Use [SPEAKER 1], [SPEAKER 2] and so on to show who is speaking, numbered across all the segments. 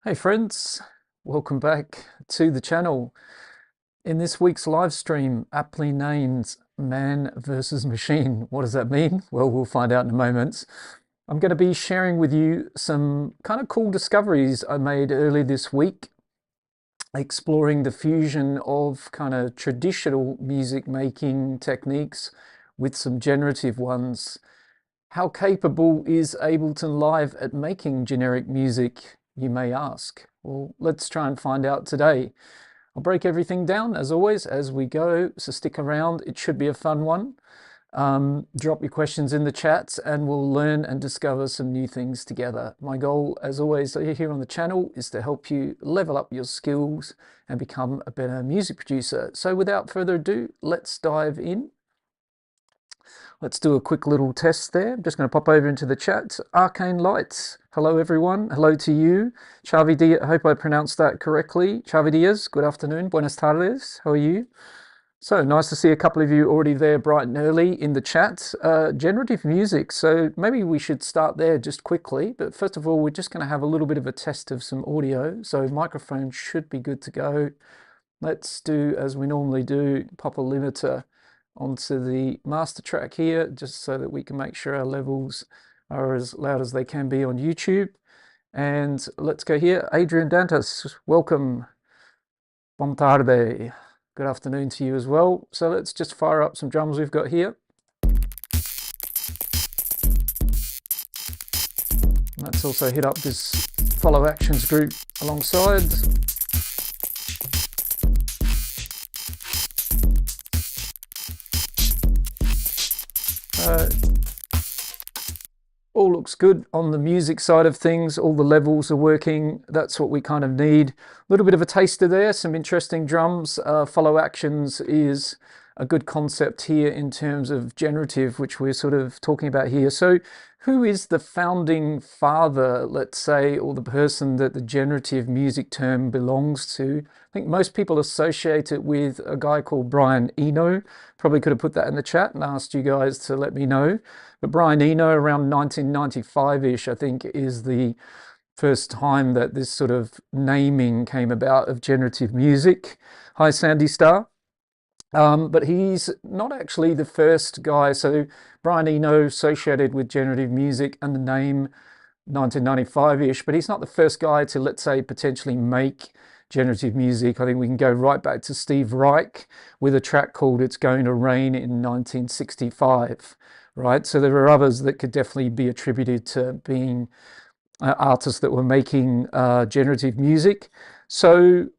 [SPEAKER 1] Hey friends, welcome back to the channel. In this week's live stream, aptly named Man versus Machine. What does that mean? Well, we'll find out in a moment. I'm going to be sharing with you some kind of cool discoveries I made early this week, exploring the fusion of kind of traditional music making techniques with some generative ones. How capable is Ableton Live at making generic music, you may ask? Well, let's try and find out today. I'll break everything down as always as we go, so stick around. It should be a fun one. Drop your questions in the chats and we'll learn and discover some new things together. My goal, as always, here on the channel is to help you level up your skills and become a better music producer. So without further ado, let's dive in. Let's do a quick little test there. I'm just going to pop over into the chat. Arcane Lights. Hello, everyone. Hello to you. Xavi Diaz, I hope I pronounced that correctly. Xavi Diaz, good afternoon. Buenas tardes. How are you? So nice to see a couple of you already there bright and early in the chat. Generative music. So maybe we should start there just quickly. But first of all, we're just going to have a little bit of a test of some audio. So microphone should be good to go. Let's do as we normally do, pop a limiter onto the master track here, just so that we can make sure our levels are as loud as they can be on YouTube. And let's go here. Adrian Dantas, welcome. Bom tarde. Good afternoon to you as well. So let's just fire up some drums we've got here. Let's also hit up this follow actions group alongside. All looks good on the music side of things. All the levels are working. That's what we kind of need. A little bit of a taster there, some interesting drums. Follow actions is a good concept here in terms of generative, which we're sort of talking about here. So who is the founding father, let's say, or the person that the generative music term belongs to? I think most people associate it with a guy called Brian Eno. Probably could have put that in the chat and asked you guys to let me know. But Brian Eno, around 1995-ish, I think, is the first time that this sort of naming came about of generative music. Hi, Sandy Star. But he's not actually the first guy. So Brian Eno associated with generative music and the name 1995-ish, but he's not the first guy to, let's say, potentially make generative music. I think we can go right back to Steve Reich with a track called It's Going to Rain in 1965, right? So there are others that could definitely be attributed to being artists that were making generative music. So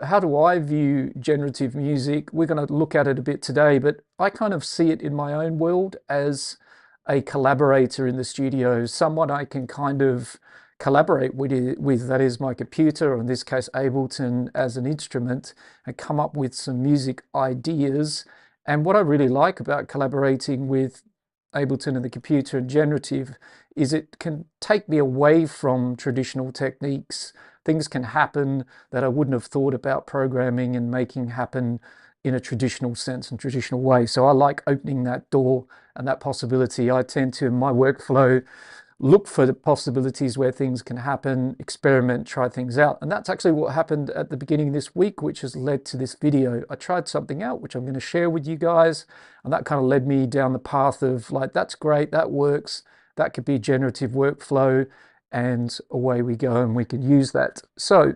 [SPEAKER 1] how do I view generative music? We're going to look at it a bit today, but I kind of see it in my own world as a collaborator in the studio, someone I can kind of collaborate with, that is my computer, or in this case Ableton as an instrument, and come up with some music ideas. And what I really like about collaborating with Ableton and the computer and generative is it can take me away from traditional techniques. Things can happen that I wouldn't have thought about programming and making happen in a traditional sense and traditional way. So I like opening that door and that possibility. I tend to, in my workflow, look for the possibilities where things can happen, experiment, try things out. And that's actually what happened at the beginning of this week, which has led to this video. I tried something out, which I'm going to share with you guys. And that kind of led me down the path of like, that's great, that works. That could be generative workflow. And away we go, and we can use that. So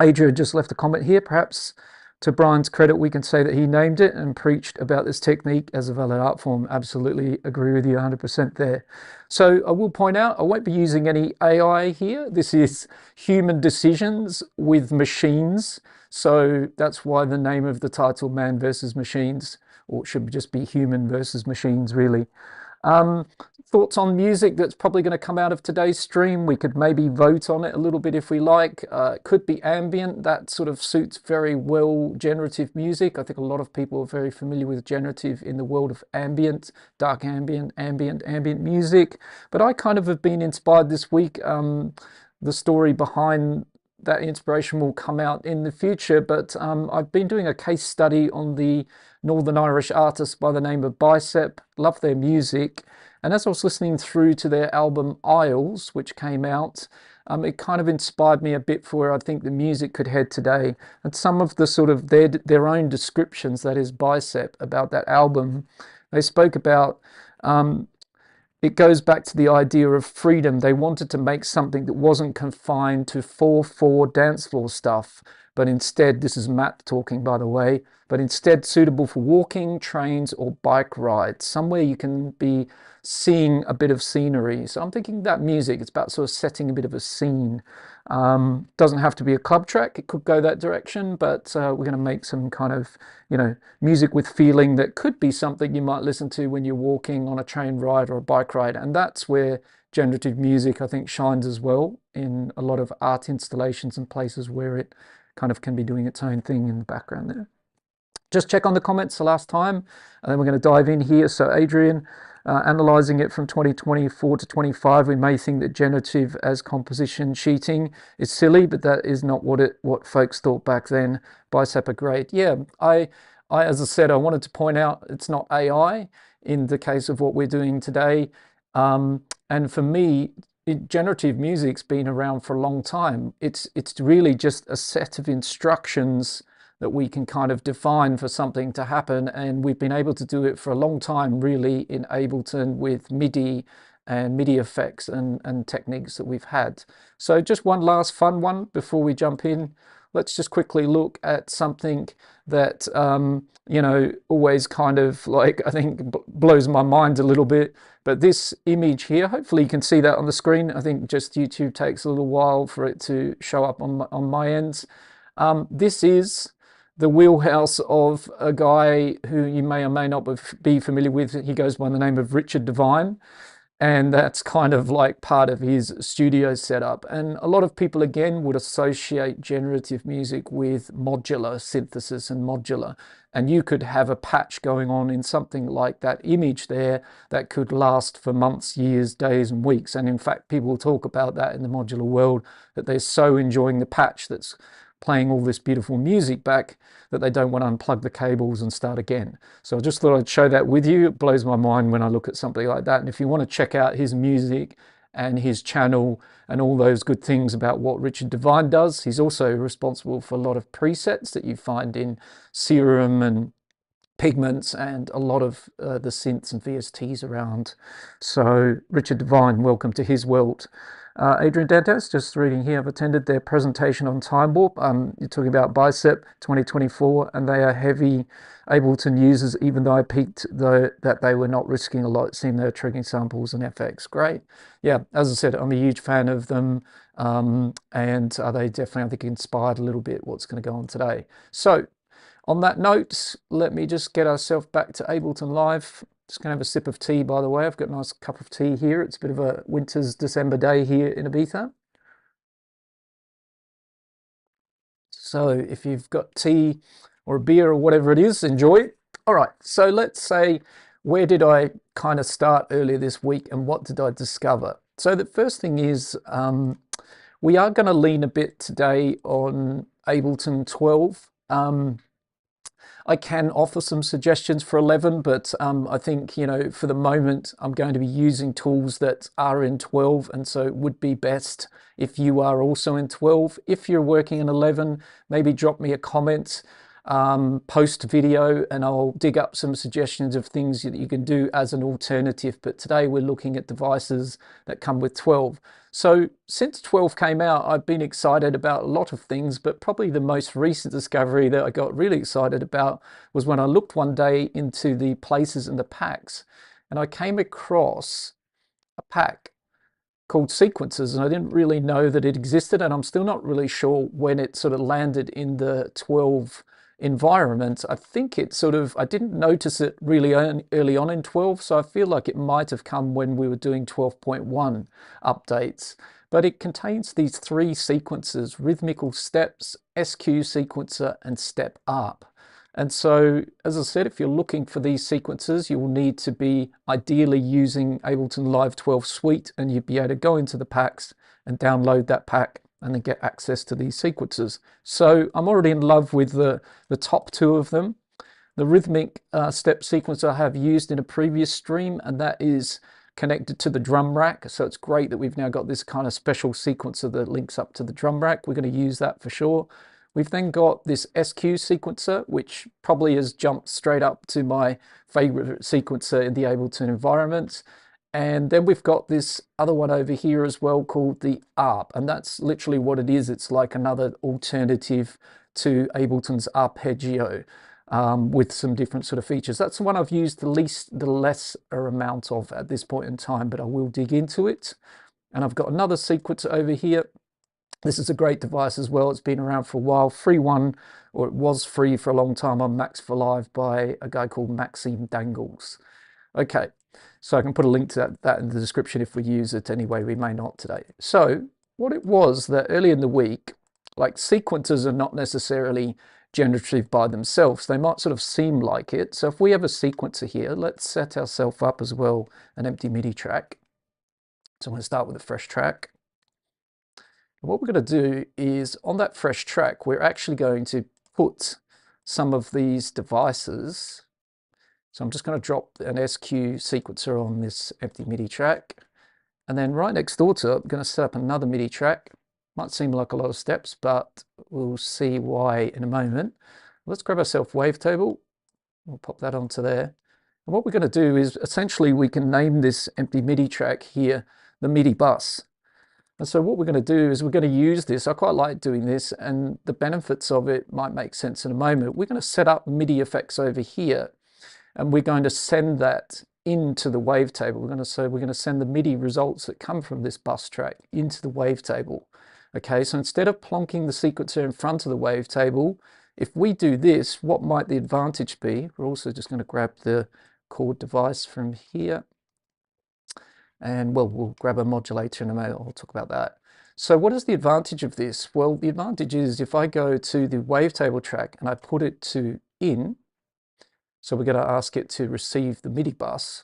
[SPEAKER 1] Adrian just left a comment here. Perhaps to Brian's credit, we can say that he named it and preached about this technique as a valid art form. Absolutely agree with you 100% there. So I will point out, I won't be using any AI here. This is human decisions with machines. So that's why the name of the title, Man versus Machines, or it should just be Human versus Machines, really. Thoughts on music that's probably going to come out of today's stream. We could maybe vote on it a little bit if we like. It could be ambient. That sort of suits very well generative music. I think a lot of people are very familiar with generative in the world of ambient, dark ambient music. But I kind of have been inspired this week. The story behind that inspiration will come out in the future, but I've been doing a case study on the Northern Irish artist by the name of Bicep. Love their music. And as I was listening through to their album Isles, which came out, it kind of inspired me a bit for where I think the music could head today. And some of the sort of their own descriptions, that is Bicep, about that album, they spoke about, it goes back to the idea of freedom. They wanted to make something that wasn't confined to 4/4 dance floor stuff, but instead, this is Matt talking, by the way, but instead suitable for walking, trains, or bike rides, somewhere you can be seeing a bit of scenery. So I'm thinking that music, it's about sort of setting a bit of a scene. Doesn't have to be a club track, it could go that direction, but we're going to make some kind of, music with feeling that could be something you might listen to when you're walking on a train ride or a bike ride. And that's where generative music, I think, shines as well in a lot of art installations and places where it kind of can be doing its own thing in the background there. Just check on the comments the last time, and then we're going to dive in here. So Adrian, analysing it from 2024 to 25, we may think that generative as composition cheating is silly, but that is not what folks thought back then. Bicep are great. Yeah, as I said, I wanted to point out it's not AI in the case of what we're doing today. And for me, generative music's been around for a long time. It's really just a set of instructions that we can kind of define for something to happen, and we've been able to do it for a long time, really, in Ableton with MIDI and MIDI effects and techniques that we've had. So just one last fun one before we jump in. Let's just quickly look at something that, always kind of like, I think blows my mind a little bit. But this image here, hopefully you can see that on the screen. I think just YouTube takes a little while for it to show up on my ends. This is the wheelhouse of a guy who you may or may not be familiar with. He goes by the name of Richard Devine. And that's kind of like part of his studio setup. And a lot of people, again, would associate generative music with modular synthesis and modular. And you could have a patch going on in something like that image there that could last for months, years, days, and weeks. And in fact, people talk about that in the modular world, that they're so enjoying the patch that's playing all this beautiful music back that they don't want to unplug the cables and start again. So I just thought I'd show that with you. It blows my mind when I look at something like that. And if you want to check out his music and his channel and all those good things about what Richard Devine does, he's also responsible for a lot of presets that you find in Serum and Pigments and a lot of the synths and VSTs around. So Richard Devine, welcome to his world. Adrian Dantas, just reading here, I've attended their presentation on Time Warp. You're talking about Bicep 2024, and they are heavy Ableton users, even though I peaked that they were not risking a lot. It seemed they were triggering samples and FX. Great. Yeah, as I said, I'm a huge fan of them, and they definitely, I think, inspired a little bit what's going to go on today. So on that note, let me just get ourselves back to Ableton Live. Just going to have a sip of tea, by the way. I've got a nice cup of tea here. It's a bit of a winter's December day here in Ibiza. So if you've got tea or a beer or whatever it is, enjoy it. All right, so let's say, where did I kind of start earlier this week and what did I discover? So the first thing is, we are going to lean a bit today on Ableton 12. I can offer some suggestions for 11, but I think, for the moment, I'm going to be using tools that are in 12, and so it would be best if you are also in 12. If you're working in 11, maybe drop me a comment, post video, and I'll dig up some suggestions of things that you can do as an alternative. But today we're looking at devices that come with 12. So since 12 came out, I've been excited about a lot of things, but probably the most recent discovery that I got really excited about was when I looked one day into the places and the packs, and I came across a pack called Sequences, and I didn't really know that it existed, and I'm still not really sure when it sort of landed in the 12 environment. I think it I didn't notice it really early on in 12, so I feel like it might have come when we were doing 12.1 updates. But it contains these 3 sequences: rhythmical steps, SQ sequencer, and step up. And so, as I said, if you're looking for these sequences, you will need to be ideally using Ableton Live 12 Suite, and you'd be able to go into the packs and download that pack and then get access to these sequences. So I'm already in love with the top 2 of them. The rhythmic step sequencer I have used in a previous stream, and that is connected to the drum rack. So it's great that we've now got this kind of special sequencer that links up to the drum rack. We're going to use that for sure. We've then got this SQ sequencer, which probably has jumped straight up to my favorite sequencer in the Ableton environment. And then we've got this other one over here as well called the ARP, and that's literally what it is. It's like another alternative to Ableton's arpeggio with some different sort of features. That's the one I've used the lesser amount of at this point in time, but I will dig into it. And I've got another sequencer over here. This is a great device as well. It's been around for a while. Free one, or it was free for a long time on Max for Live by a guy called Maxime Dangles. Okay, so I can put a link to that in the description if we use it anyway. We may not today. So what it was that early in the week, like sequencers are not necessarily generative by themselves. They might sort of seem like it. So if we have a sequencer here, let's set ourselves up as well an empty MIDI track. So I'm going to start with a fresh track. What we're going to do is on that fresh track, we're actually going to put some of these devices. So I'm just going to drop an SQ sequencer on this empty MIDI track. And then right next door to it, I'm going to set up another MIDI track. Might seem like a lot of steps, but we'll see why in a moment. Let's grab ourselves wavetable. We'll pop that onto there. And what we're going to do is essentially we can name this empty MIDI track here the MIDI bus. And so what we're going to do is we're going to use this. I quite like doing this, and the benefits of it might make sense in a moment. We're going to set up MIDI effects over here, and we're going to send that into the wavetable. We're going to send the MIDI results that come from this bus track into the wavetable. Okay, so instead of plonking the sequencer in front of the wavetable, if we do this, what might the advantage be? We're also just going to grab the chord device from here. And well, we'll grab a modulator in a moment. I'll talk about that. So what is the advantage of this? Well, the advantage is if I go to the wavetable track and I put it to in, so we're going to ask it to receive the MIDI bus,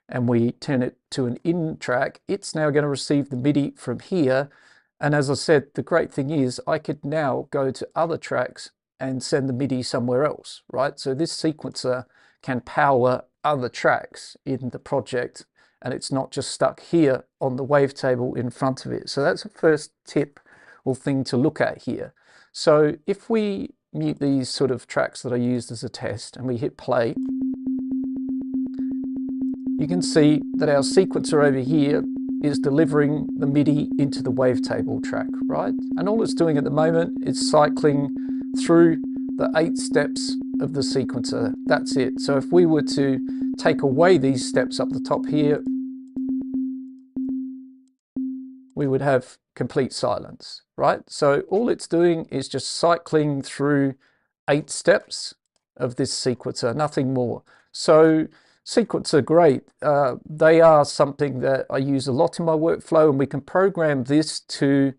[SPEAKER 1] and we turn it to an in track, it's now going to receive the MIDI from here. And as I said, the great thing is I could now go to other tracks and send the MIDI somewhere else, right? So this sequencer can power other tracks in the project, and it's not just stuck here on the wavetable in front of it. So that's the first tip or thing to look at here. So if we mute these sort of tracks that I used as a test and we hit play, you can see that our sequencer over here is delivering the MIDI into the wavetable track, right? And all it's doing at the moment is cycling through the 8 steps of the sequencer. That's it. So if we were to take away these steps up the top here, we would have complete silence, right? So all it's doing is just cycling through 8 steps of this sequencer, nothing more. So sequencer are great. They are something that I use a lot in my workflow, and we can program this to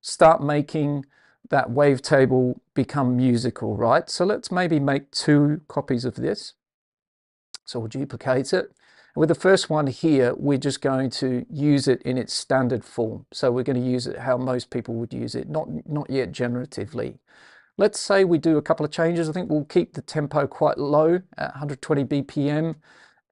[SPEAKER 1] start making that wavetable become musical, right? So let's maybe make 2 copies of this. So we'll duplicate it. With the first one here, we're just going to use it in its standard form. So we're going to use it how most people would use it, not yet generatively. Let's say we do a couple of changes. I think we'll keep the tempo quite low at 120 BPM,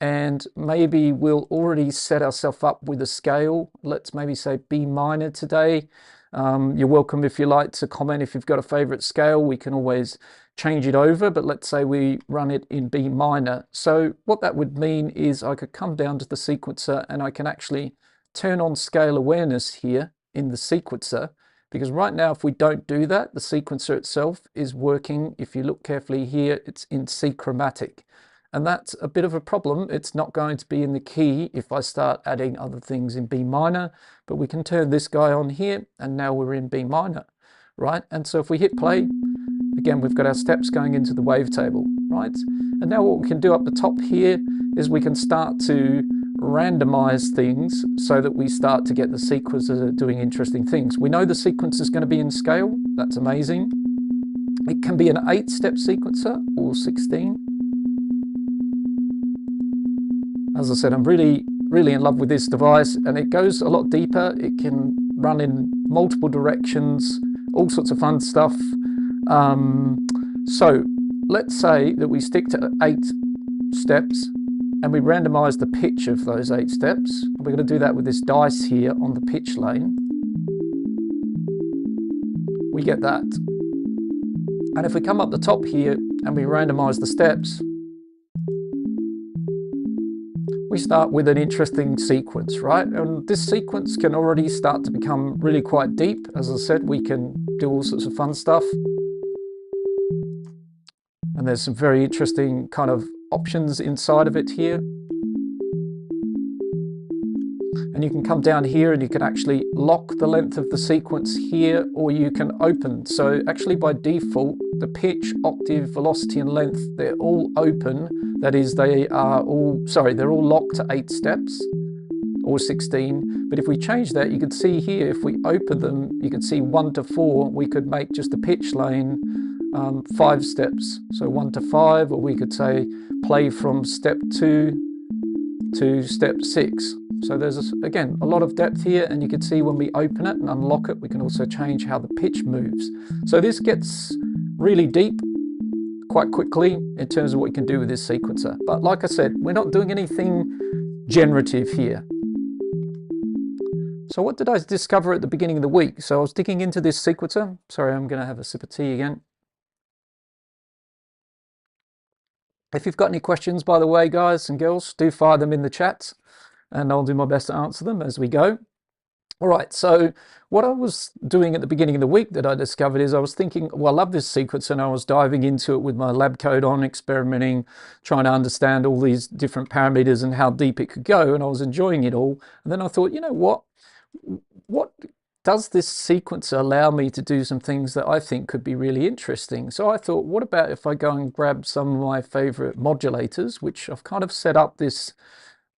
[SPEAKER 1] and maybe we'll already set ourselves up with a scale. Let's maybe say B minor today. You're welcome if you like to comment if you've got a favorite scale. We can always change it over, but let's say we run it in B minor. So what that would mean is I could come down to the sequencer and I can actually turn on scale awareness here in the sequencer, because right now if we don't do that, the sequencer itself is working. If you look carefully here, it's in C chromatic. And that's a bit of a problem. It's not going to be in the key if I start adding other things in B minor, but we can turn this guy on here and now we're in B minor, right? And so if we hit play, again, we've got our steps going into the wavetable, right? And now what we can do up the top here is we can start to randomize things so that we start to get the sequencer doing interesting things. We know the sequence is going to be in scale. That's amazing. It can be an 8-step sequencer or 16. As I said, I'm really in love with this device, and it goes a lot deeper. It can run in multiple directions, all sorts of fun stuff. So let's say that we stick to 8 steps. and we randomize the pitch of those 8 steps. We're going to do that with this dice here on the pitch lane. We get that. And if we come up the top here and we randomize the steps, we start with an interesting sequence, right? And this sequence can already start to become really quite deep. As I said, we can do all sorts of fun stuff. And there's some very interesting kind of options inside of it here. And you can come down here and you can actually lock the length of the sequence here, or you can open. So actually by default, the pitch, octave, velocity and length, they're all open. That is, they're all locked to 8 steps or 16. But if we change that, you can see here, if we open them, you can see 1 to 4, we could make just the pitch lane 5 steps. So 1 to 5, or we could say play from step 2 to step 6. So there's, again, a lot of depth here, and you can see when we open it and unlock it, we can also change how the pitch moves. So this gets really deep quite quickly in terms of what you can do with this sequencer. But like I said, we're not doing anything generative here. So what did I discover at the beginning of the week? So I was digging into this sequencer. Sorry, I'm going to have a sip of tea again. If you've got any questions, by the way, guys and girls, do fire them in the chat, and I'll do my best to answer them as we go. All right, so what I was doing at the beginning of the week that I discovered is I was thinking, well, I love this sequence, and I was diving into it with my lab coat on, experimenting, trying to understand all these different parameters and how deep it could go, and I was enjoying it all. And then I thought, you know what does this sequencer allow me to do some things that I think could be really interesting? So I thought, what about if I go and grab some of my favorite modulators, which I've kind of set up this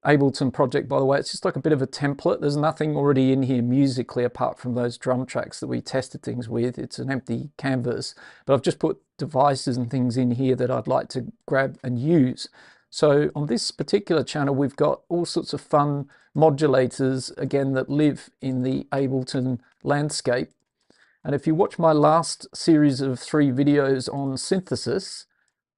[SPEAKER 1] Ableton project, by the way. It's just like a bit of a template. There's nothing already in here musically apart from those drum tracks that we tested things with. It's an empty canvas, but I've just put devices and things in here that I'd like to grab and use. So on this particular channel, we've got all sorts of fun modulators, again, that live in the Ableton landscape. And if you watch my last series of 3 videos on synthesis,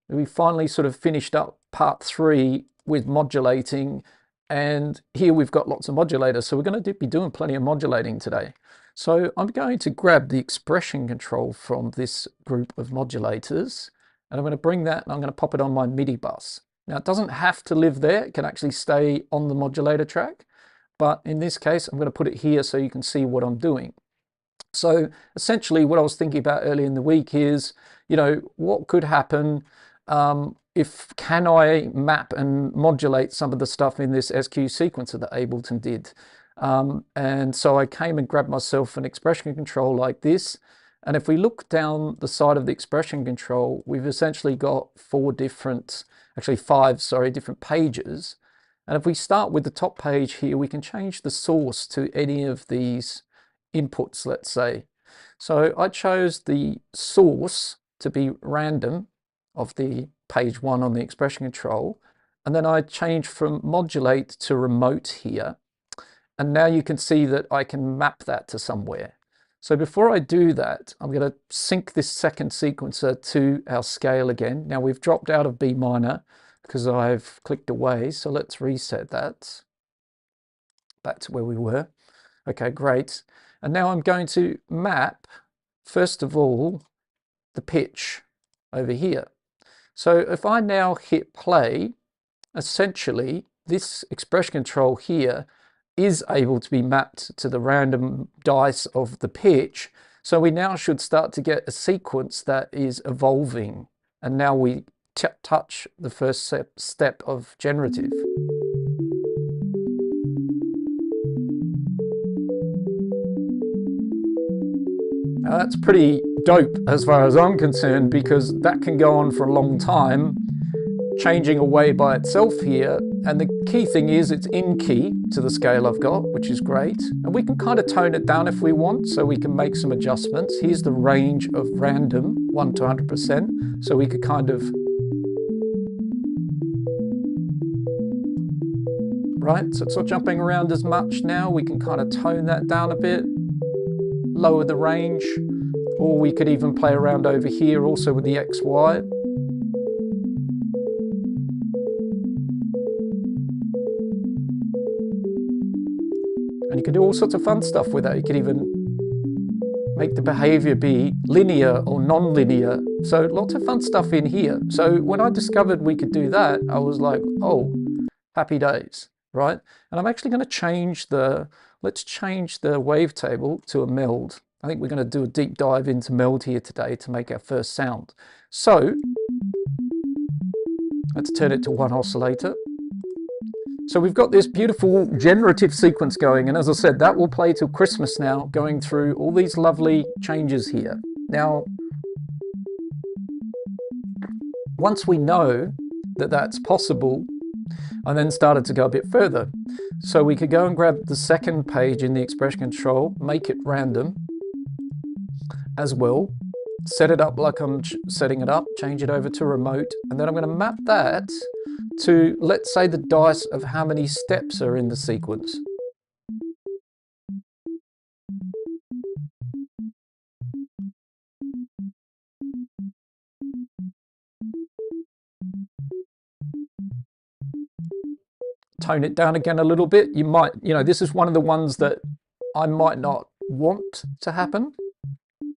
[SPEAKER 1] we finally sort of finished up part 3 with modulating, and here we've got lots of modulators, so we're going to be doing plenty of modulating today. So I'm going to grab the expression control from this group of modulators, and I'm going to bring that and I'm going to pop it on my MIDI bus. Now it doesn't have to live there, it can actually stay on the modulator track, but in this case I'm going to put it here so you can see what I'm doing. So essentially what I was thinking about earlier in the week is, you know, what could happen can I map and modulate some of the stuff in this SQ sequencer that Ableton did? And so I came and grabbed myself an expression control like this. And if we look down the side of the expression control, we've essentially got 5 different pages. And if we start with the top page here, we can change the source to any of these inputs, let's say. So I chose the source to be random of the page 1 on the expression control, and then I changed from modulate to remote here, and now you can see that I can map that to somewhere. So before I do that, I'm going to sync this second sequencer to our scale again. Now we've dropped out of B minor because I've clicked away, so let's reset that back to where we were. Okay, great. And now I'm going to map, first of all, the pitch over here. So if I now hit play, essentially this expression control here is able to be mapped to the random dice of the pitch. So we now should start to get a sequence that is evolving. And now we touch the first step of generative. Now that's pretty dope as far as I'm concerned, because that can go on for a long time, changing away by itself here. And the key thing is it's in key to the scale I've got, which is great. And we can kind of tone it down if we want, so we can make some adjustments. Here's the range of random, 1 to 100%. So we could kind of, right, so it's not jumping around as much now. We can kind of tone that down a bit, lower the range, or we could even play around over here also with the XY. can do all sorts of fun stuff with that. You could even make the behavior be linear or non-linear. So lots of fun stuff in here. So when I discovered we could do that, I was like, oh, happy days, right? And I'm actually going to change let's change the wavetable to a meld. I think we're going to do a deep dive into meld here today to make our first sound. So let's turn it to one oscillator. So we've got this beautiful generative sequence going, and as I said, that will play till Christmas now, going through all these lovely changes here. Now, once we know that that's possible, I then started to go a bit further. So we could go and grab the second page in the expression control, make it random as well, set it up like I'm setting it up, change it over to remote, and then I'm going to map that to, let's say, the dice of how many steps are in the sequence. Tone it down again a little bit. You might, this is one of the ones that I might not want to happen,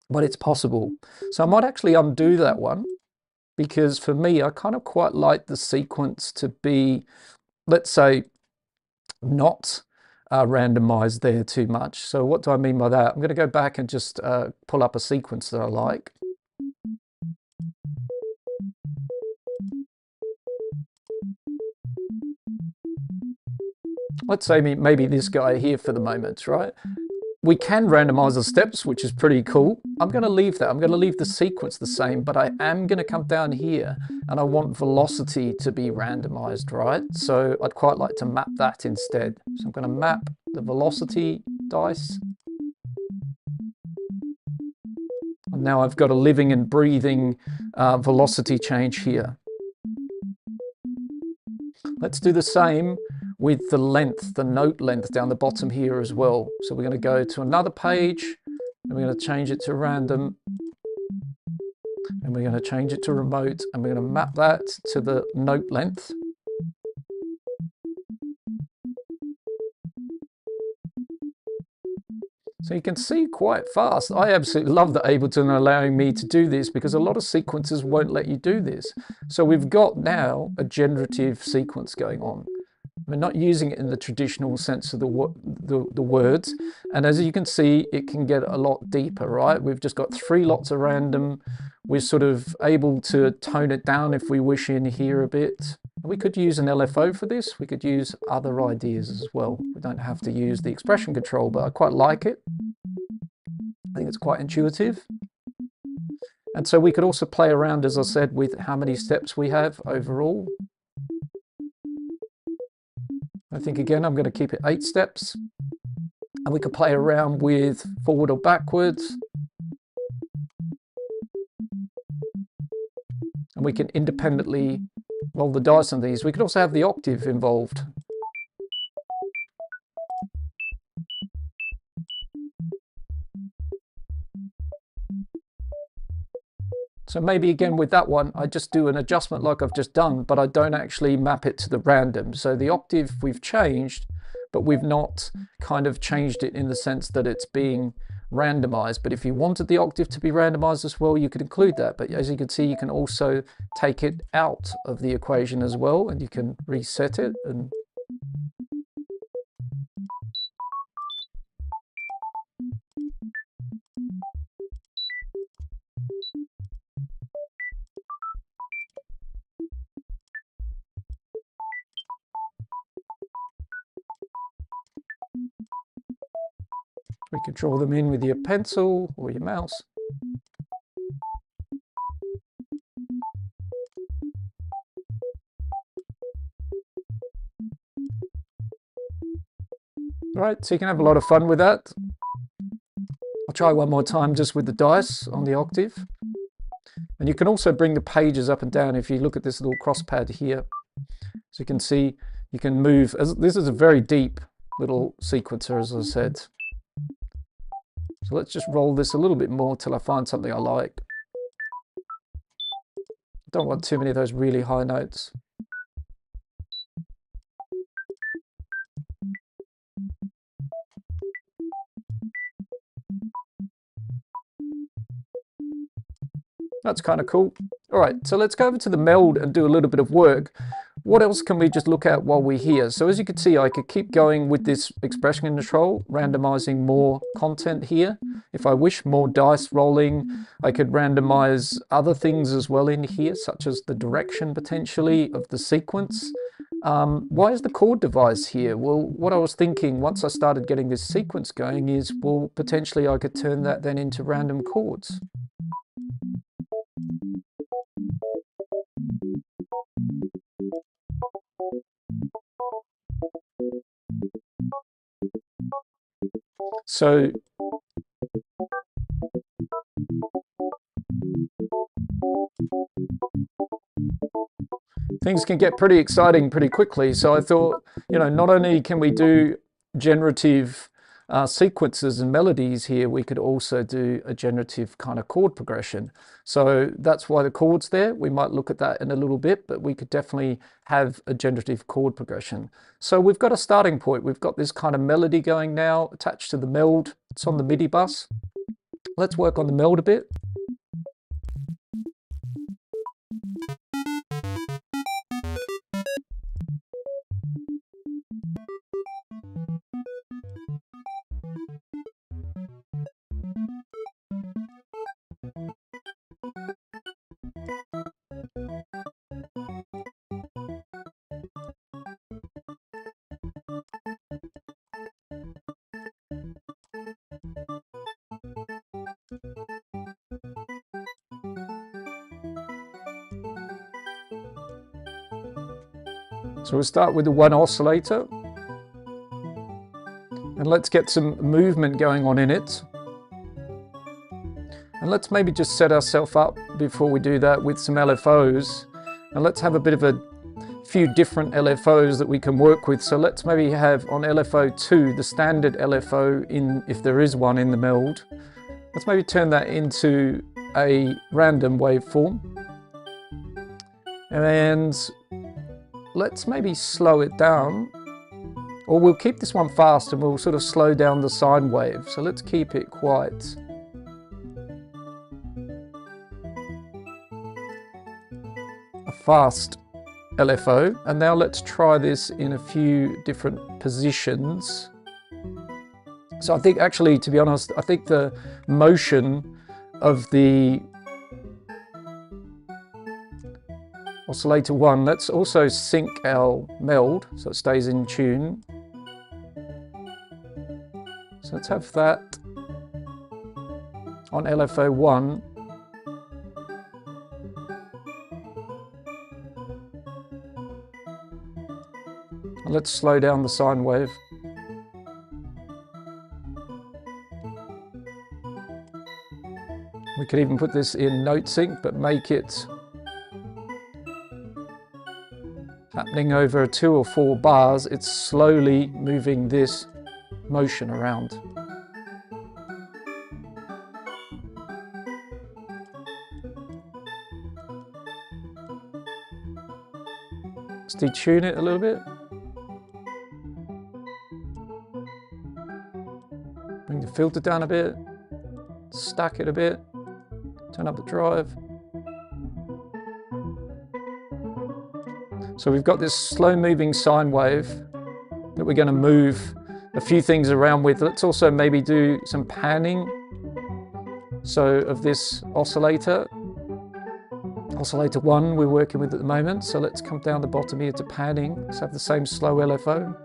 [SPEAKER 1] but it's possible. So I might actually undo that one, because for me, I kind of quite like the sequence to be, let's say, not randomized there too much. So what do I mean by that? I'm going to go back and just pull up a sequence that I like. Let's say maybe this guy here for the moment, right? We can randomize the steps, which is pretty cool. I'm going to leave that. I'm going to leave the sequence the same, but I am going to come down here and I want velocity to be randomized, right? So I'd quite like to map that instead. So I'm going to map the velocity dice. And now I've got a living and breathing velocity change here. Let's do the same with the length, the note length down the bottom here as well. So we're going to go to another page and we're going to change it to random, and we're going to change it to remote, and we're going to map that to the note length. So you can see quite fast. I absolutely love that Ableton allowing me to do this, because a lot of sequences won't let you do this. So we've got now a generative sequence going on. We're not using it in the traditional sense of the words. And as you can see, it can get a lot deeper, right? We've just got 3 lots of random. We're sort of able to tone it down if we wish in here a bit. We could use an LFO for this. We could use other ideas as well. We don't have to use the expression control, but I quite like it. I think it's quite intuitive. And so we could also play around, as I said, with how many steps we have overall. I think again, I'm going to keep it 8 steps, and we can play around with forward or backwards. And we can independently roll the dice on these. We could also have the octave involved. So maybe again with that one, I just do an adjustment like I've just done, but I don't actually map it to the random. So the octave we've changed, but we've not kind of changed it in the sense that it's being randomized. But if you wanted the octave to be randomized as well, you could include that. But as you can see, you can also take it out of the equation as well, and you can reset it. And we could draw them in with your pencil or your mouse. Right, so you can have a lot of fun with that. I'll try one more time just with the dice on the octave. And you can also bring the pages up and down if you look at this little cross pad here. So you can see, you can move. This is a very deep little sequencer, as I said. So let's just roll this a little bit more till I find something I like. I don't want too many of those really high notes. That's kind of cool. All right, so let's go over to the meld and do a little bit of work. What else can we just look at while we're here? So as you can see, I could keep going with this expression control, randomizing more content here. If I wish, more dice rolling. I could randomize other things as well in here, such as the direction potentially of the sequence. Why is the chord device here? Well, what I was thinking once I started getting this sequence going is, well, potentially I could turn that then into random chords. So things can get pretty exciting pretty quickly. So I thought, you know, not only can we do generative sequences and melodies here, we could also do a generative kind of chord progression. So that's why the chord's there. We might look at that in a little bit, but we could definitely have a generative chord progression. So we've got a starting point. We've got this kind of melody going now attached to the meld. It's on the MIDI bus. Let's work on the meld a bit. So we'll start with the one oscillator, and let's get some movement going on in it. And let's maybe just set ourselves up before we do that with some LFOs, and let's have a bit of a few different LFOs that we can work with. So let's maybe have on LFO 2, the standard LFO, if there is one in the meld. Let's maybe turn that into a random waveform. And let's maybe slow it down, or we'll keep this one fast and we'll sort of slow down the sine wave. So let's keep it quite a fast LFO. And now let's try this in a few different positions. So I think actually, to be honest, I think the motion of the oscillator 1, let's also sync our meld so it stays in tune. So let's have that on LFO 1. And let's slow down the sine wave. We could even put this in note sync, but make it happening over 2 or 4 bars. It's slowly moving this motion around. Let's detune it a little bit. Bring the filter down a bit. Stack it a bit. Turn up the drive. So we've got this slow moving sine wave that we're going to move a few things around with. Let's also maybe do some panning. So of this oscillator, oscillator 1 we're working with at the moment. So let's come down the bottom here to panning. Let's have the same slow LFO.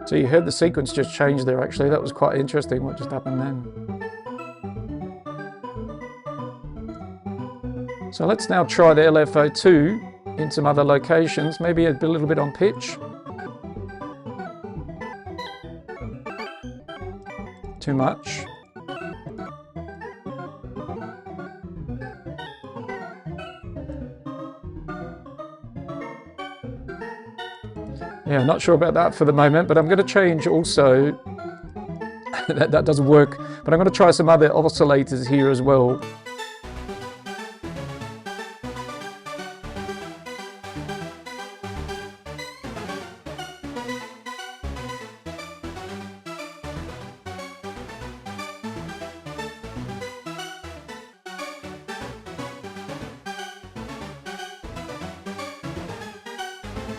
[SPEAKER 1] So you heard the sequence just change there actually. That was quite interesting what just happened then. So let's now try the LFO 2 in some other locations, maybe a little bit on pitch. Too much. Yeah, not sure about that for the moment, but I'm going to change also, that doesn't work, but I'm going to try some other oscillators here as well.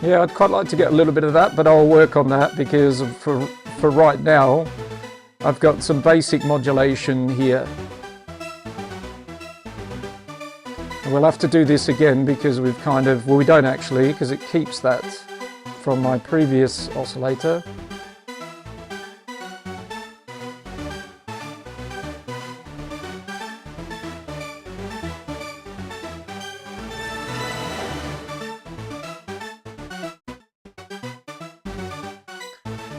[SPEAKER 1] Yeah, I'd quite like to get a little bit of that, but I'll work on that because for right now, I've got some basic modulation here. And we'll have to do this again because we've kind of, well, we don't actually, because it keeps that from my previous oscillator.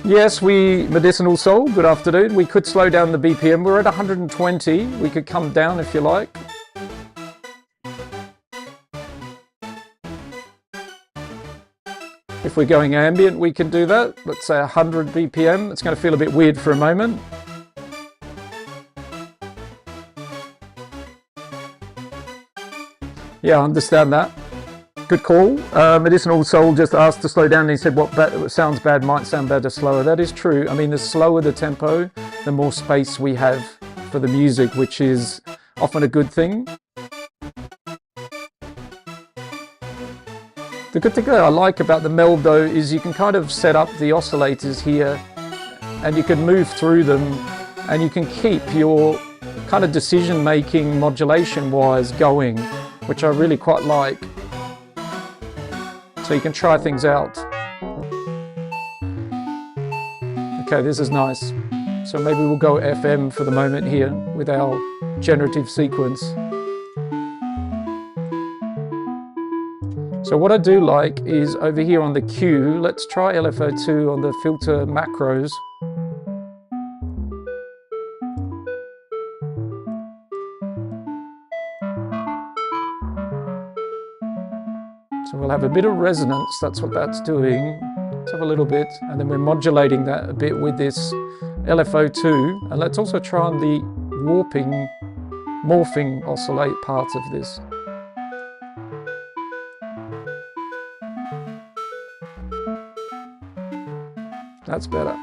[SPEAKER 1] Yes, Medicinal Soul, good afternoon. We could slow down the BPM. We're at 120. We could come down if you like. If we're going ambient, we can do that. Let's say 100 BPM. It's going to feel a bit weird for a moment. Yeah, I understand that. Good call. Medicinal Soul just asked to slow down and he said what sounds bad might sound better slower. That is true. I mean, the slower the tempo, the more space we have for the music, which is often a good thing. The good thing that I like about the Meld though is you can kind of set up the oscillators here and you can move through them and you can keep your kind of decision making modulation wise going, which I really quite like. So you can try things out. Okay, this is nice. So maybe we'll go FM for the moment here with our generative sequence. So what I do like is over here on the Q, let's try LFO2 on the filter macros. So we'll have a bit of resonance, that's what that's doing. Let's have a little bit, and then we're modulating that a bit with this LFO2. And let's also try on the morphing oscillate part of this. That's better.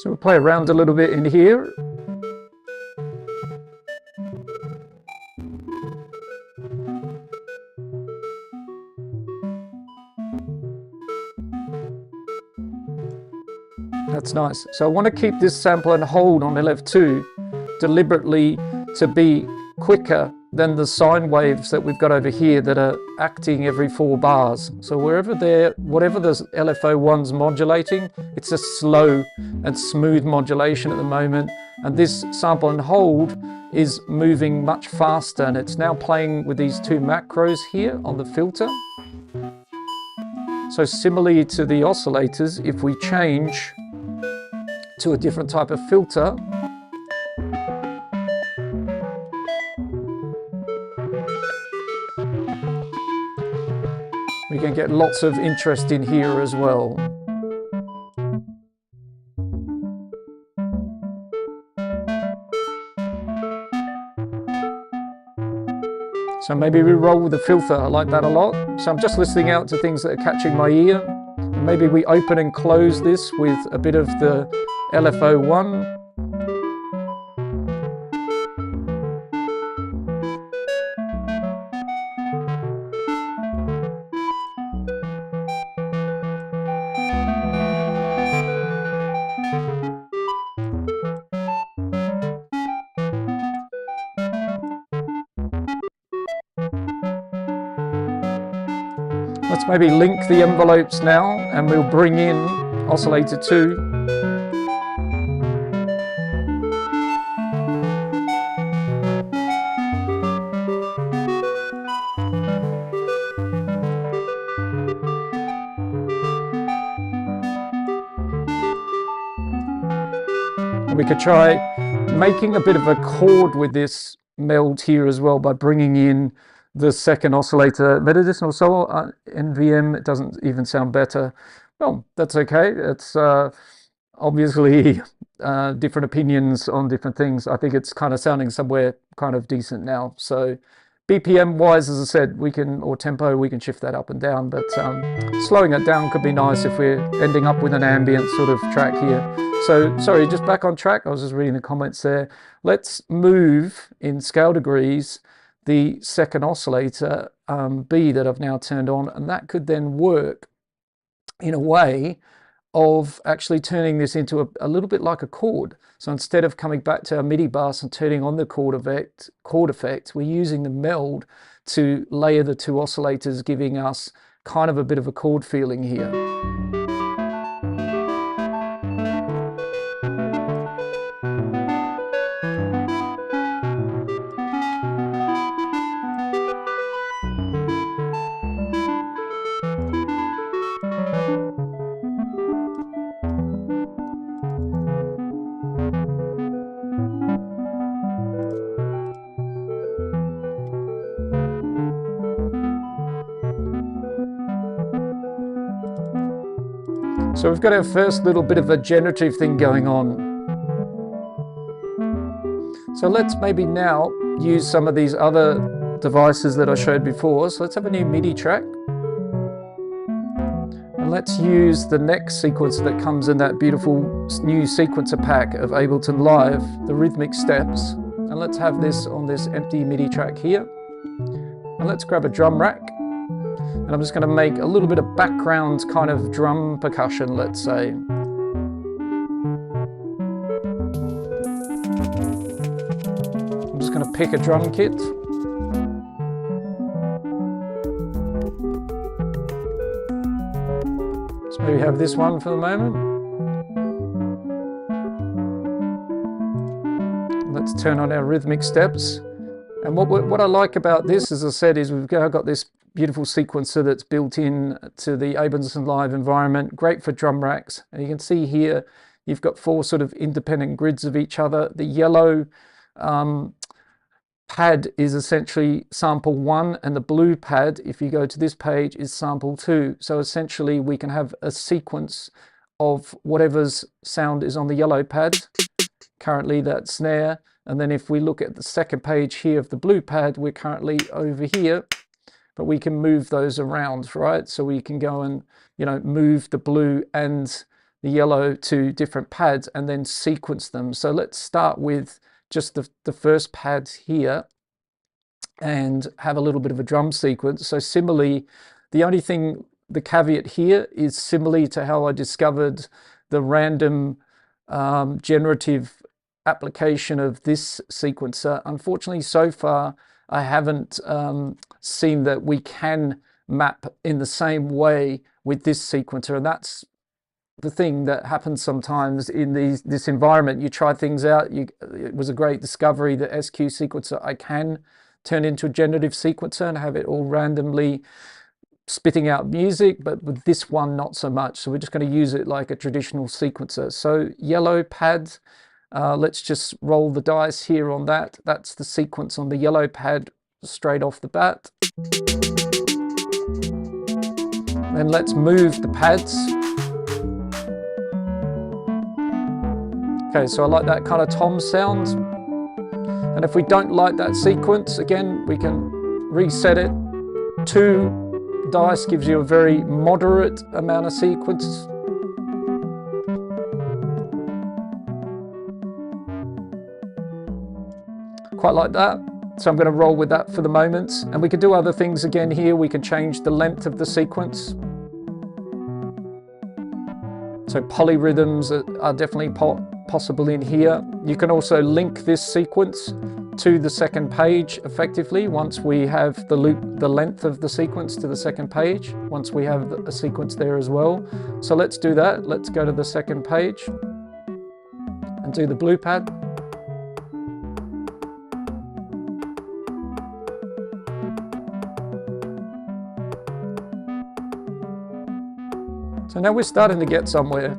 [SPEAKER 1] So we'll play around a little bit in here. That's nice. So I want to keep this sample and hold on LF2 deliberately to be quicker than the sine waves that we've got over here that are acting every 4 bars. So whatever the LFO1's modulating, it's a slow and smooth modulation at the moment. And this sample and hold is moving much faster, and it's now playing with these 2 macros here on the filter. So similarly to the oscillators, if we change to a different type of filter, we can get lots of interest in here as well. So maybe we roll with the filter, I like that a lot. So I'm just listening out to things that are catching my ear. And maybe we open and close this with a bit of the LFO1. Let's maybe link the envelopes now and we'll bring in oscillator 2. And we could try making a bit of a chord with this meld here as well by bringing in the second oscillator. Medicinal Soul, NVM, it doesn't even sound better. Well, that's okay. It's obviously different opinions on different things. I think it's kind of sounding somewhere kind of decent now. So BPM wise, as I said, we can, or tempo, we can shift that up and down, but slowing it down could be nice if we're ending up with an ambient sort of track here. So sorry, just back on track. I was just reading the comments there. Let's move in scale degrees the second oscillator B that I've now turned on, and that could then work in a way of actually turning this into a little bit like a chord. So instead of coming back to our MIDI bus and turning on the chord effect, we're using the meld to layer the two oscillators, giving us kind of a bit of a chord feeling here. So we've got our first little bit of a generative thing going on. So let's maybe now use some of these other devices that I showed before. So let's have a new MIDI track. And let's use the next sequencer that comes in that beautiful new sequencer pack of Ableton Live, the rhythmic steps. And let's have this on this empty MIDI track here. And let's grab a drum rack. And I'm just going to make a little bit of background kind of drum percussion, let's say. I'm just going to pick a drum kit. Let's maybe have this one for the moment. Let's turn on our rhythmic steps. And what I like about this, as I said, is we've now got this beautiful sequencer that's built in to the Ableton Live environment, great for drum racks. And you can see here, you've got 4 sort of independent grids of each other. The yellow pad is essentially sample 1, and the blue pad, if you go to this page, is sample 2. So essentially we can have a sequence of whatever's sound is on the yellow pad, currently that snare. And then if we look at the second page here of the blue pad, we're currently over here. But we can move those around, right? So we can go and, you know, move the blue and the yellow to different pads and then sequence them. So let's start with just the first pad here and have a little bit of a drum sequence. So similarly, the only thing, the caveat here is similarly to how I discovered the random generative application of this sequencer. Unfortunately, so far, I haven't seen that we can map in the same way with this sequencer, and that's the thing that happens sometimes in this environment. You try things out. It was a great discovery, the SQ sequencer. I can turn into a generative sequencer and have it all randomly spitting out music, but with this one, not so much. So we're just going to use it like a traditional sequencer. So yellow pad. Let's just roll the dice here on that. That's the sequence on the yellow pad straight off the bat. Then let's move the pads. Okay, so I like that kind of tom sound. And if we don't like that sequence, again, we can reset it. 2 dice gives you a very moderate amount of sequence. Quite like that. So I'm going to roll with that for the moment. And we can do other things again here. We can change the length of the sequence. So polyrhythms are definitely possible in here. You can also link this sequence to the second page effectively once we have the length of the sequence to the second page, once we have a sequence there as well. So let's do that. Let's go to the second page and do the blue pad. So now we're starting to get somewhere.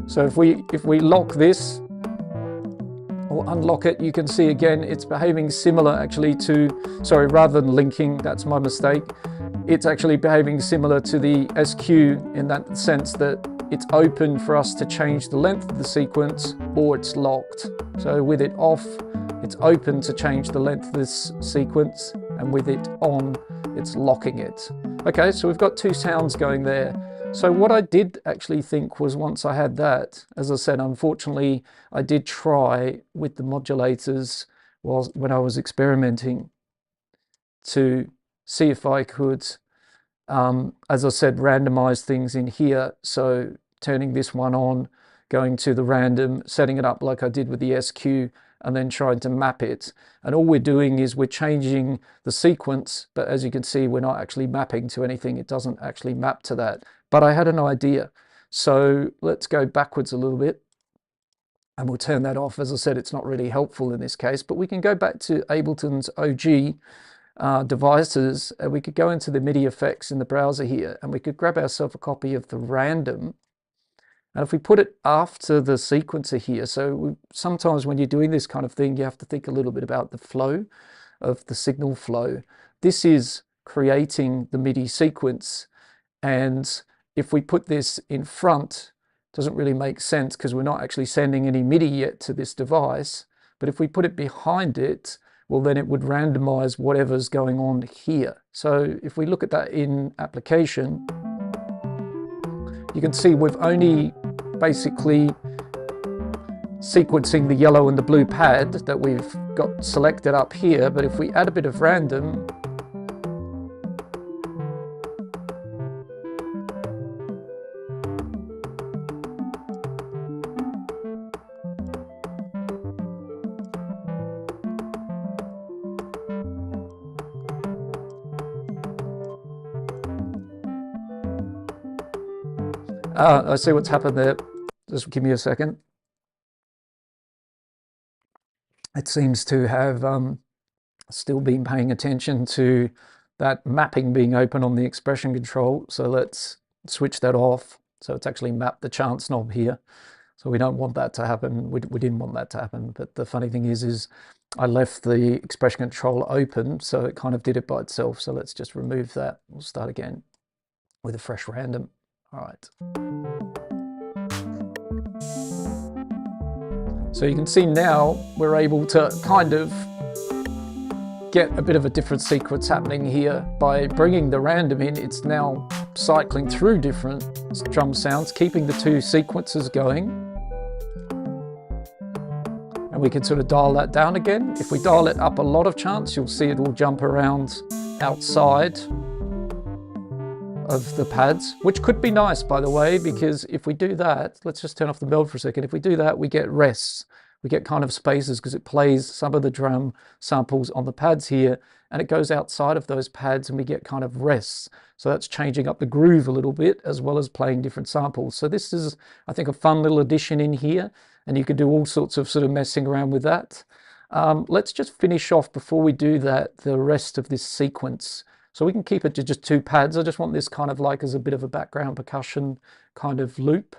[SPEAKER 1] So if we lock this or unlock it, you can see again it's behaving similar actually to, sorry, rather than linking, that's my mistake. It's actually behaving similar to the SQ in that sense that it's open for us to change the length of the sequence, or it's locked. So with it off, it's open to change the length of this sequence, and with it on, it's locking it. Okay, so we've got two sounds going there. So what I did actually think was, once I had that, as I said, unfortunately, I did try with the modulators when I was experimenting to see if I could, as I said, randomize things in here. So turning this one on, going to the random, setting it up like I did with the SQ, and then trying to map it. And all we're doing is we're changing the sequence, but as you can see, we're not actually mapping to anything. It doesn't actually map to that. But I had an idea. So let's go backwards a little bit, and we'll turn that off. As I said, it's not really helpful in this case, but we can go back to Ableton's OG devices, and we could go into the MIDI effects in the browser here, and we could grab ourselves a copy of the random. And if we put it after the sequencer here, so sometimes when you're doing this kind of thing, you have to think a little bit about the flow of the signal flow. This is creating the MIDI sequence, and if we put this in front, it doesn't really make sense because we're not actually sending any MIDI yet to this device. But if we put it behind it, well, then it would randomize whatever's going on here. So if we look at that in application, you can see we've only basically sequencing the yellow and the blue pad that we've got selected up here. But if we add a bit of random, I see what's happened there. Just give me a second. It seems to have still been paying attention to that mapping being open on the expression control. So let's switch that off. So it's actually mapped the chance knob here. So we don't want that to happen. We didn't want that to happen. But the funny thing is I left the expression control open, so it kind of did it by itself. So let's just remove that. We'll start again with a fresh random. All right. So you can see now we're able to kind of get a bit of a different sequence happening here. By bringing the random in, it's now cycling through different drum sounds, keeping the two sequences going. And we can sort of dial that down again. If we dial it up a lot of chance, you'll see it will jump around outside of the pads, which could be nice, by the way, because if we do that, let's just turn off the meld for a second. If we do that, we get rests. We get kind of spaces because it plays some of the drum samples on the pads here, and it goes outside of those pads and we get kind of rests. So that's changing up the groove a little bit, as well as playing different samples. So this is, I think, a fun little addition in here, and you can do all sorts of sort of messing around with that. Let's just finish off, before we do that, the rest of this sequence. So we can keep it to just two pads. I just want this kind of like as a bit of a background percussion kind of loop.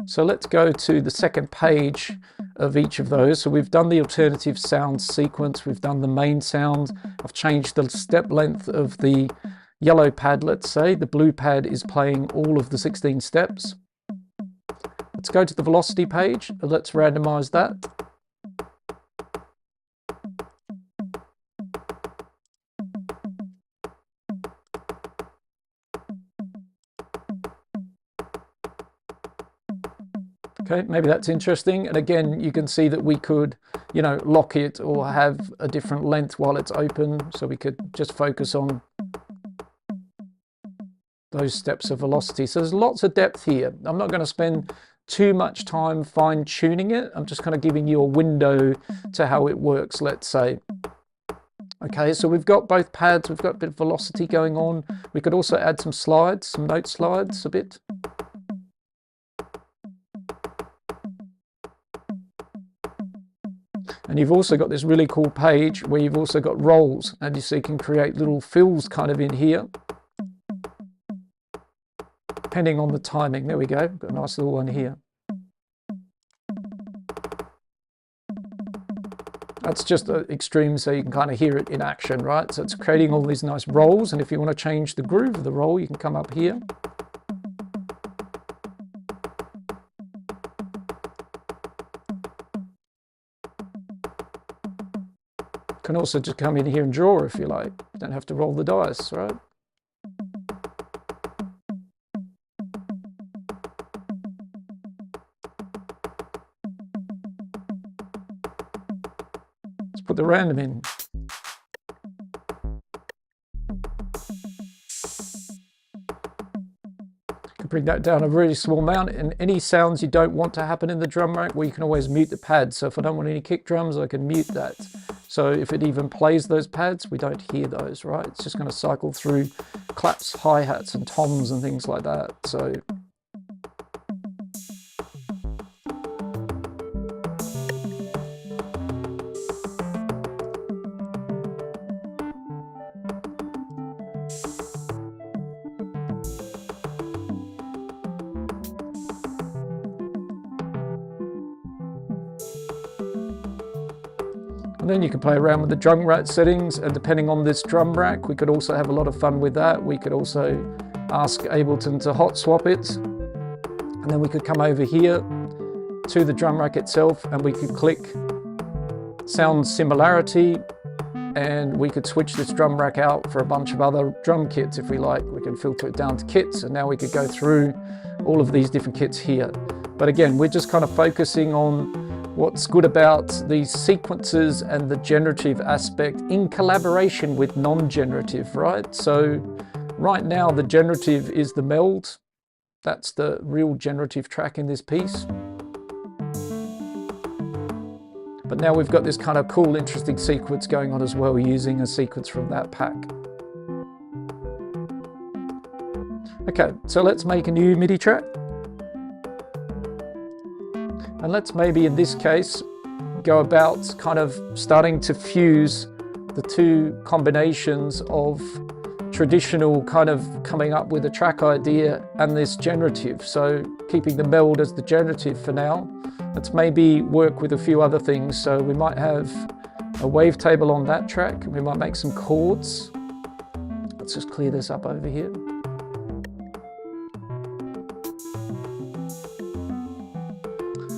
[SPEAKER 1] So let's go to the second page of each of those. So we've done the alternative sound sequence. We've done the main sound. I've changed the step length of the yellow pad, let's say. The blue pad is playing all of the 16 steps. Let's go to the velocity page. Let's randomize that. Okay, maybe that's interesting. And again, you can see that we could, you know, lock it or have a different length while it's open. So we could just focus on those steps of velocity. So there's lots of depth here. I'm not going to spend too much time fine tuning it. I'm just kind of giving you a window to how it works, let's say. Okay, so we've got both pads. We've got a bit of velocity going on. We could also add some slides, some note slides a bit. And you've also got this really cool page where you've also got rolls, and you can create little fills kind of in here, depending on the timing. There we go, got a nice little one here. That's just extreme, so you can kind of hear it in action, right? So it's creating all these nice rolls, and if you want to change the groove of the roll, you can come up here. Can also just come in here and draw if you like. You don't have to roll the dice, right? Let's put the random in. Bring that down a really small amount, and any sounds you don't want to happen in the drum rack, well, you can always mute the pads. So if I don't want any kick drums, I can mute that. So if it even plays those pads, we don't hear those, right? It's just going to cycle through claps, hi-hats and toms and things like that. So and then you can play around with the drum rack settings, and depending on this drum rack, we could also have a lot of fun with that. We could also ask Ableton to hot swap it, and then we could come over here to the drum rack itself and we could click sound similarity, and we could switch this drum rack out for a bunch of other drum kits if we like. We can filter it down to kits, and now we could go through all of these different kits here. But again, we're just kind of focusing on what's good about these sequences and the generative aspect in collaboration with non-generative, right? So right now the generative is the meld. That's the real generative track in this piece. But now we've got this kind of cool, interesting sequence going on as well, using a sequence from that pack. Okay, so let's make a new MIDI track. And let's maybe in this case go about kind of starting to fuse the two combinations of traditional kind of coming up with a track idea and this generative. So keeping the meld as the generative for now. Let's maybe work with a few other things. So we might have a wavetable on that track. We might make some chords. Let's just clear this up over here.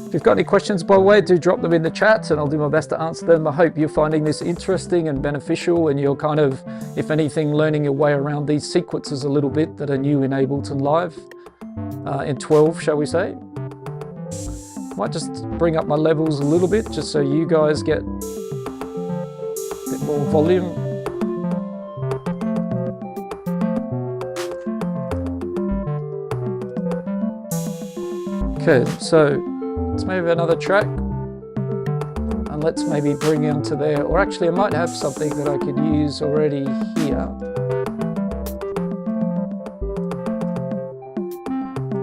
[SPEAKER 1] If you've got any questions, by the way, do drop them in the chat and I'll do my best to answer them. I hope you're finding this interesting and beneficial, and you're kind of, if anything, learning your way around these sequences a little bit that are new in Ableton Live in 12, shall we say. Might just bring up my levels a little bit just so you guys get a bit more volume. Okay, so let's maybe have another track, and let's maybe bring into there, or actually I might have something that I could use already here.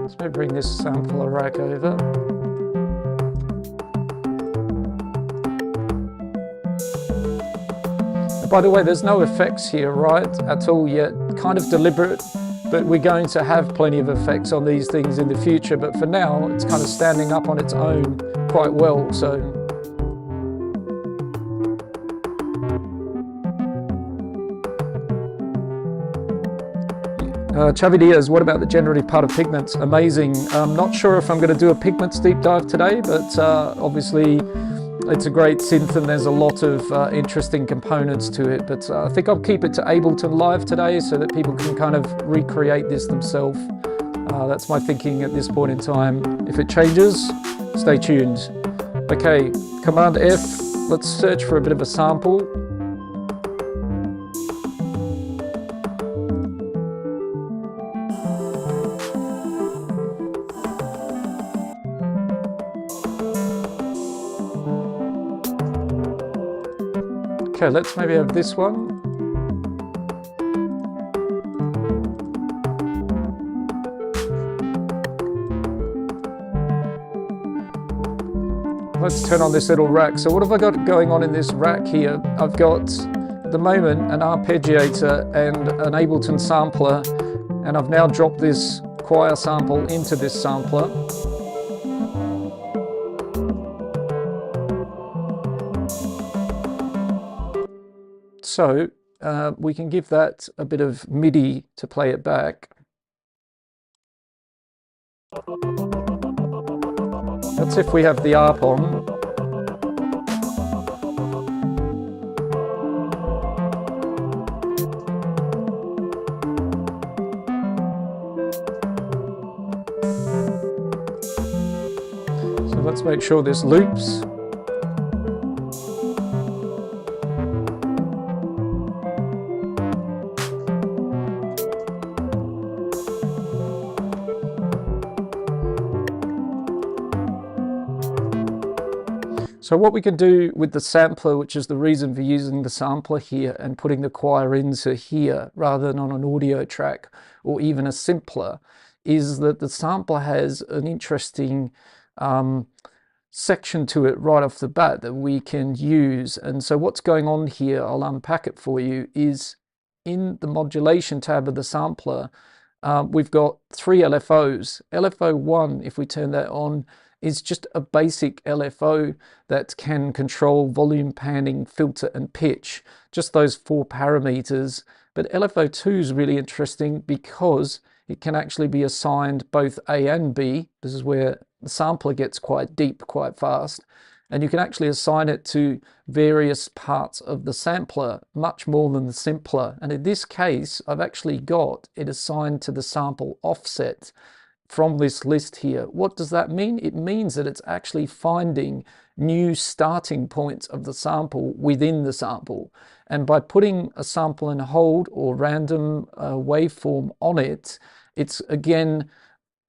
[SPEAKER 1] Let's maybe bring this sampler rack over. And by the way, there's no effects here, right, at all yet, kind of deliberate. But we're going to have plenty of effects on these things in the future. But for now, it's kind of standing up on its own quite well. So Chavi Diaz, what about the generative part of pigments? Amazing. I'm not sure if I'm going to do a pigments deep dive today, but obviously it's a great synth and there's a lot of interesting components to it, but I think I'll keep it to Ableton Live today so that people can kind of recreate this themselves. That's my thinking at this point in time. If it changes, stay tuned. Okay, Command F, let's search for a bit of a sample. Okay, let's maybe have this one. Let's turn on this little rack. So what have I got going on in this rack here? I've got, at the moment, an arpeggiator and an Ableton sampler, and I've now dropped this choir sample into this sampler. So we can give that a bit of MIDI to play it back. That's if we have the ARP on. let's make sure this loops. So what we can do with the sampler, which is the reason for using the sampler here and putting the choir into here rather than on an audio track or even a simpler, is that the sampler has an interesting section to it right off the bat that we can use. And so what's going on here, I'll unpack it for you, is in the modulation tab of the sampler, we've got 3 LFOs. LFO1, if we turn that on, is just a basic LFO that can control volume, panning, filter and pitch, just those 4 parameters. But LFO2 is really interesting because it can actually be assigned both A and B. This is where the sampler gets quite deep quite fast, and you can actually assign it to various parts of the sampler, much more than the simpler. And in this case, I've actually got it assigned to the sample offset from this list here. What does that mean? It means that it's actually finding new starting points of the sample within the sample. And by putting a sample in hold or random waveform on it, it's again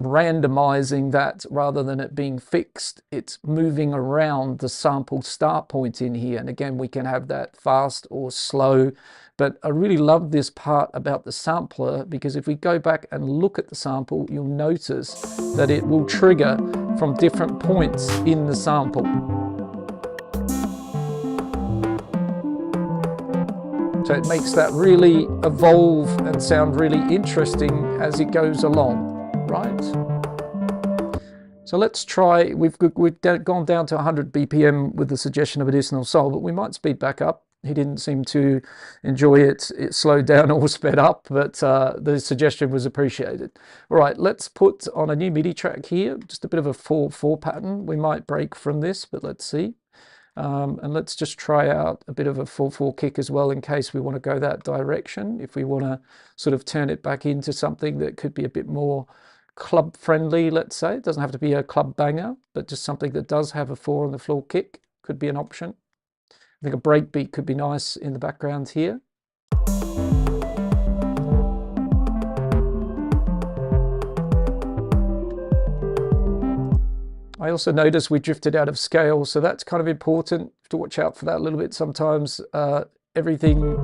[SPEAKER 1] randomizing that rather than it being fixed. It's moving around the sample start point in here. And again, we can have that fast or slow. But I really love this part about the sampler, because if we go back and look at the sample, you'll notice that it will trigger from different points in the sample. So it makes that really evolve and sound really interesting as it goes along, right? So let's try, we've gone down to 100 BPM with the suggestion of additional soul, but we might speed back up. He didn't seem to enjoy it. It slowed down or sped up, but the suggestion was appreciated. All right, let's put on a new MIDI track here, just a bit of a 4/4 pattern. We might break from this, but let's see. And let's just try out a bit of a 4/4 kick as well in case we want to go that direction. If we want to sort of turn it back into something that could be a bit more club friendly, let's say. It doesn't have to be a club banger, but just something that does have a 4 on the floor kick could be an option. I think a break beat could be nice in the background here. I also noticed we drifted out of scale, so that's kind of important to watch out for that a little bit sometimes. Everything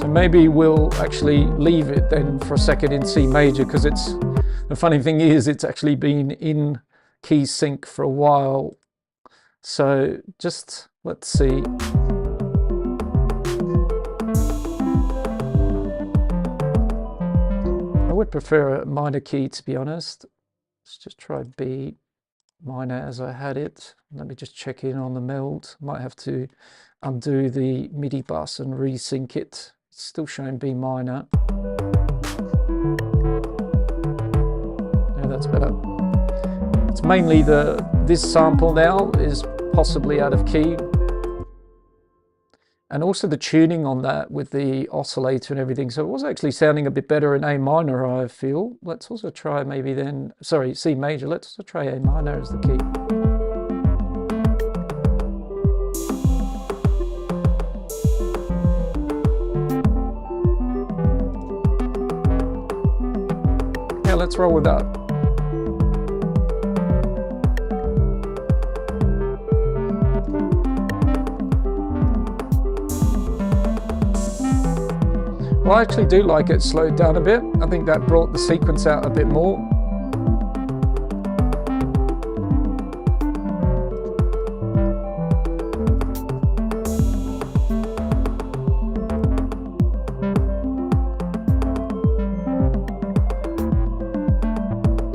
[SPEAKER 1] maybe we'll actually leave it then for a second in C major, because it's, the funny thing is it's actually been in key sync for a while. So just, let's see. I would prefer a minor key, to be honest. Let's just try B minor as I had it. Let me just check in on the meld. Might have to undo the MIDI bus and resync it. Still showing B minor. Yeah, that's better. It's mainly this sample now is possibly out of key. And also the tuning on that with the oscillator and everything. So it was actually sounding a bit better in A minor, I feel. Let's also try maybe then, sorry, C major. Let's also try A minor as the key. Let's roll with that. Well, I actually do like it slowed down a bit. I think that brought the sequence out a bit more.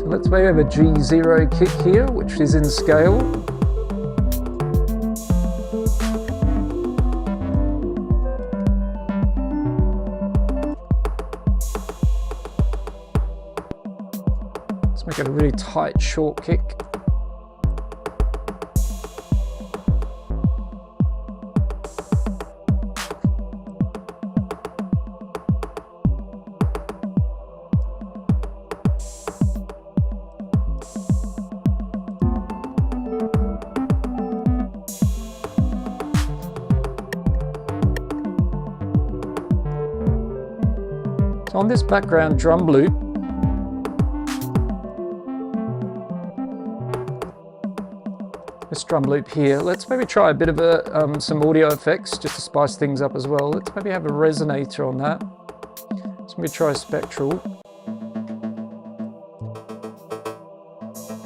[SPEAKER 1] Let's maybe have a G0 kick here, which is in scale. Let's make it a really tight, short kick. So on this background drum loop, this drum loop here, let's maybe try a bit of some audio effects just to spice things up as well. Let's maybe have a resonator on that. Let's maybe try a spectral.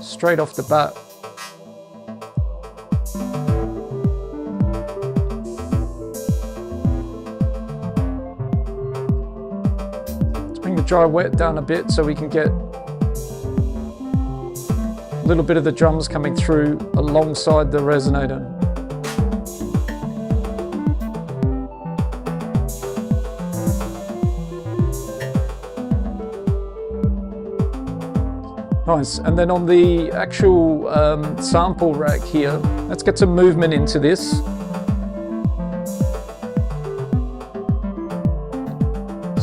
[SPEAKER 1] Straight off the bat. Let's bring the dry wet down a bit so we can get a little bit of the drums coming through alongside the resonator. Nice, and then on the actual sample rack here, let's get some movement into this.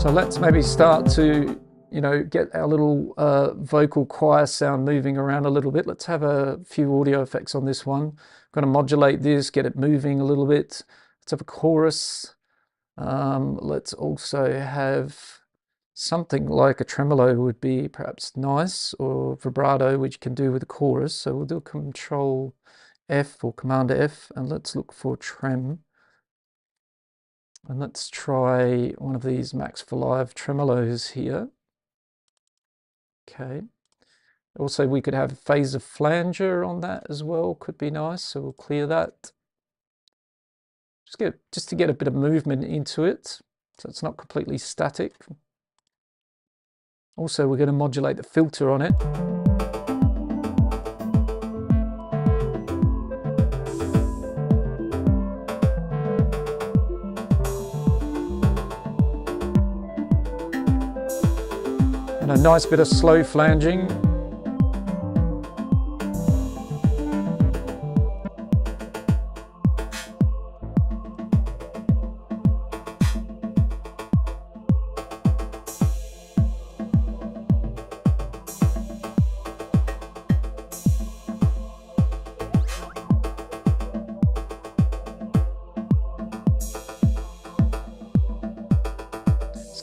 [SPEAKER 1] So let's maybe start to, you know, get our little vocal choir sound moving around a little bit. Let's have a few audio effects on this one. I'm going to modulate this, get it moving a little bit. Let's have a chorus. Let's also have something like a tremolo would be perhaps nice, or vibrato, which you can do with the chorus. So we'll do Control F or Command F, and let's look for trem. And let's try one of these Max for Live tremolos here. Okay. Also, we could have a phase of flanger on that as well. Could be nice. So we'll clear that. Just to get a bit of movement into it, so it's not completely static. Also, we're going to modulate the filter on it. And a nice bit of slow flanging.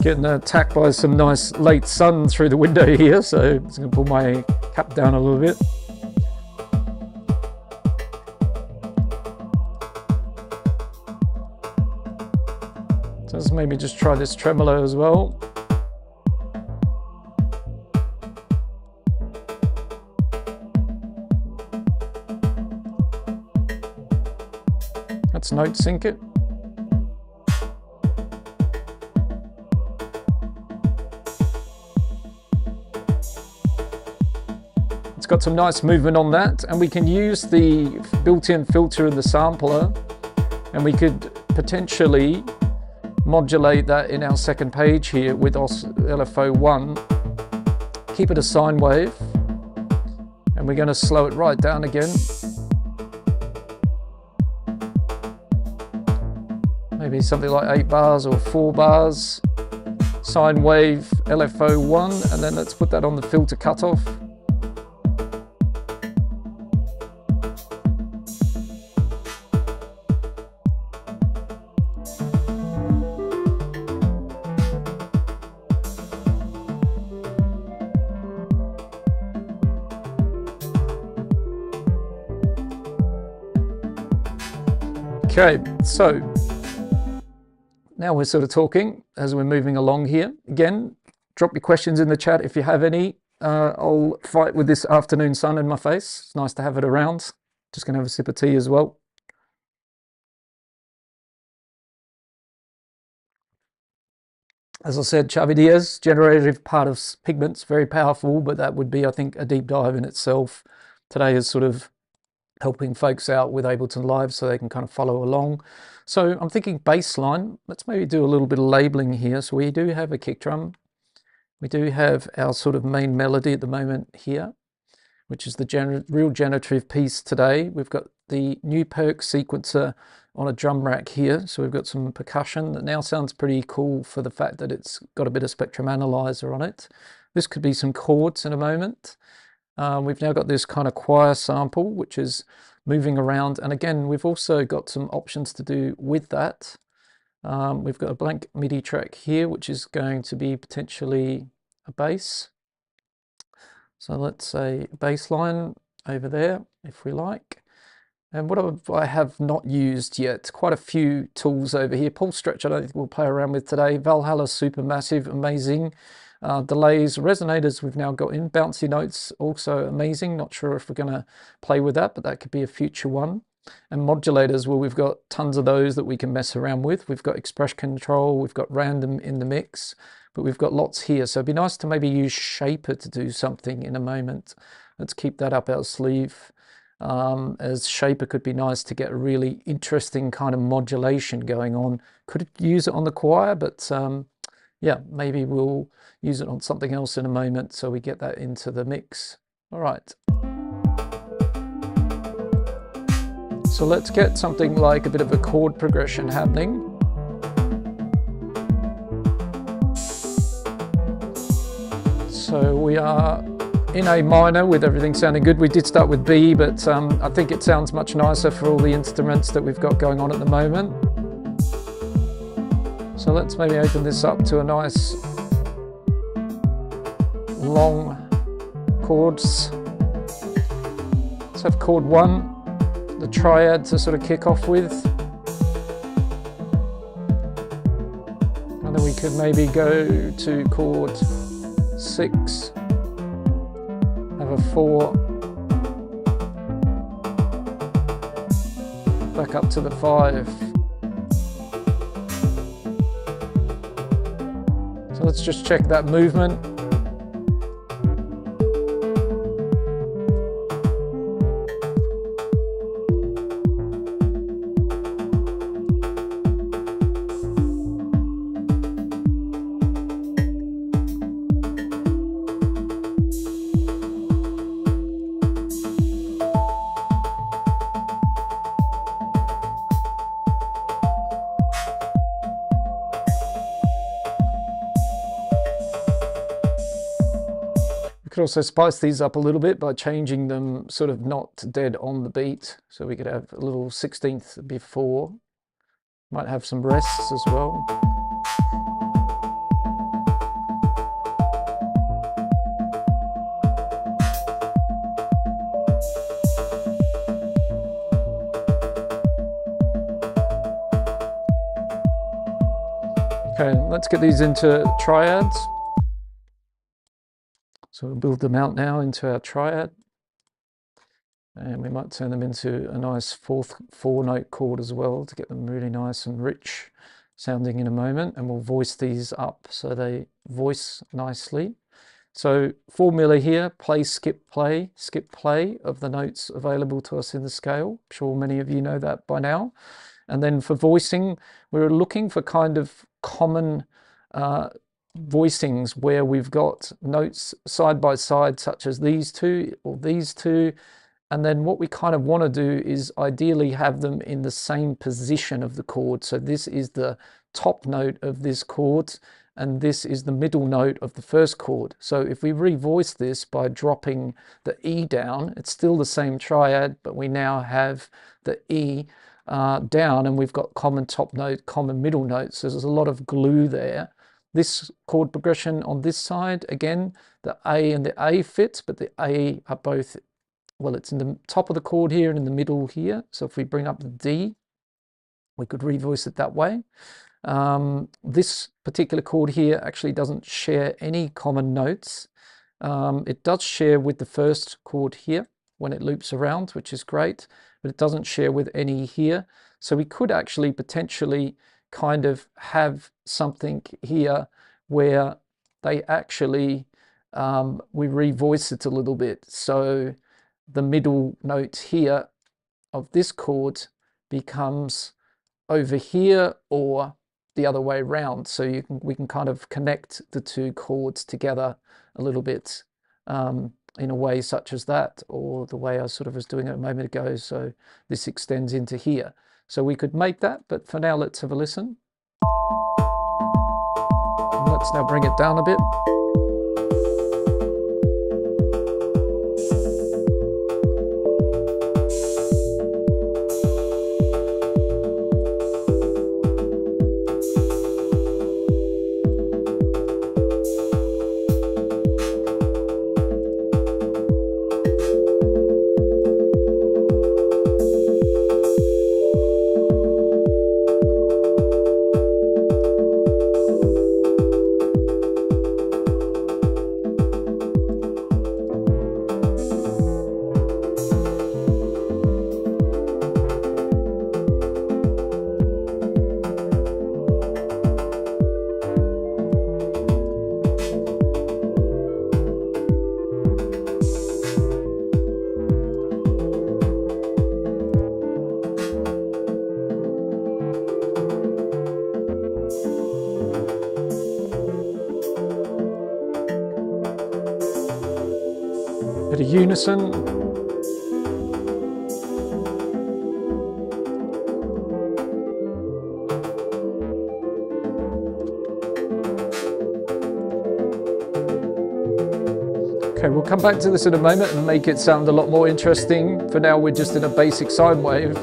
[SPEAKER 1] Getting attacked by some nice late sun through the window here, so I'm just going to pull my cap down a little bit. So let's maybe just try this tremolo as well. Let's note sync it. Got some nice movement on that, and we can use the built-in filter in the sampler, and we could potentially modulate that in our second page here with LFO1. Keep it a sine wave, and we're going to slow it right down again. Maybe something like 8 bars or 4 bars. Sine wave LFO1, and then let's put that on the filter cutoff. Okay, so now we're sort of talking as we're moving along here. Again, drop your questions in the chat if you have any. I'll fight with this afternoon sun in my face. It's nice to have it around. Just going to have a sip of tea as well. As I said, Xavi Diaz, generative part of pigments, very powerful, but that would be, I think, a deep dive in itself. Today is sort of helping folks out with Ableton Live so they can kind of follow along. So I'm thinking bass line. Let's maybe do a little bit of labeling here. So we do have a kick drum. We do have our sort of main melody at the moment here, which is the real generative piece today. We've got the new perk sequencer on a drum rack here. So we've got some percussion that now sounds pretty cool for the fact that it's got a bit of spectrum analyzer on it. This could be some chords in a moment. We've now got this kind of choir sample, which is moving around. And again, we've also got some options to do with that. We've got a blank MIDI track here, which is going to be potentially a bass. So let's say bass line over there, if we like. And what I have not used yet, quite a few tools over here. Pulse Stretch, I don't think we'll play around with today. Valhalla, Supermassive, amazing. Delays, resonators we've now got in. Bouncy notes, also amazing. Not sure if we're going to play with that, but that could be a future one. And modulators, well, we've got tons of those that we can mess around with. We've got express control, we've got random in the mix, but we've got lots here. So it'd be nice to maybe use Shaper to do something in a moment. Let's keep that up our sleeve. As Shaper could be nice to get a really interesting kind of modulation going on. Could use it on the choir, but yeah, maybe we'll use it on something else in a moment so we get that into the mix. All right. So let's get something like a bit of a chord progression happening. So we are in A minor with everything sounding good. We did start with B, but I think it sounds much nicer for all the instruments that we've got going on at the moment. So let's maybe open this up to a nice long chords. Let's have chord 1, the triad to sort of kick off with. And then we could maybe go to chord 6. Have a 4, back up to the 5. So let's just check that movement. We could also spice these up a little bit by changing them sort of not dead on the beat. So we could have a little 16th before. Might have some rests as well. Okay, let's get these into triads. So we'll build them out now into our triad. And we might turn them into a nice 4-note chord as well to get them really nice and rich sounding in a moment. And we'll voice these up so they voice nicely. So formula here, play, skip, play of the notes available to us in the scale. I'm sure many of you know that by now. And then for voicing, we're looking for kind of common voicings where we've got notes side by side, such as these two or these two. And then what we kind of want to do is ideally have them in the same position of the chord. So this is the top note of this chord, and this is the middle note of the first chord. So if we revoice this by dropping the E down, it's still the same triad, but we now have the E down, and we've got common top note, common middle note. So there's a lot of glue there. This chord progression on this side, again, the A and the A fit, but the A are both, well, it's in the top of the chord here and in the middle here. So if we bring up the D, we could revoice it that way. This particular chord here actually doesn't share any common notes. It does share with the first chord here when it loops around, which is great, but it doesn't share with any here. So we could actually potentially kind of have something here where they actually, we revoice it a little bit. So the middle note here of this chord becomes over here or the other way around. So we can kind of connect the two chords together a little bit in a way such as that, or the way I sort of was doing it a moment ago. So this extends into here. So we could make that, but for now, let's have a listen. And let's now bring it down a bit. unison. Okay, we'll come back to this in a moment and make it sound a lot more interesting. For now, we're just in a basic sine wave.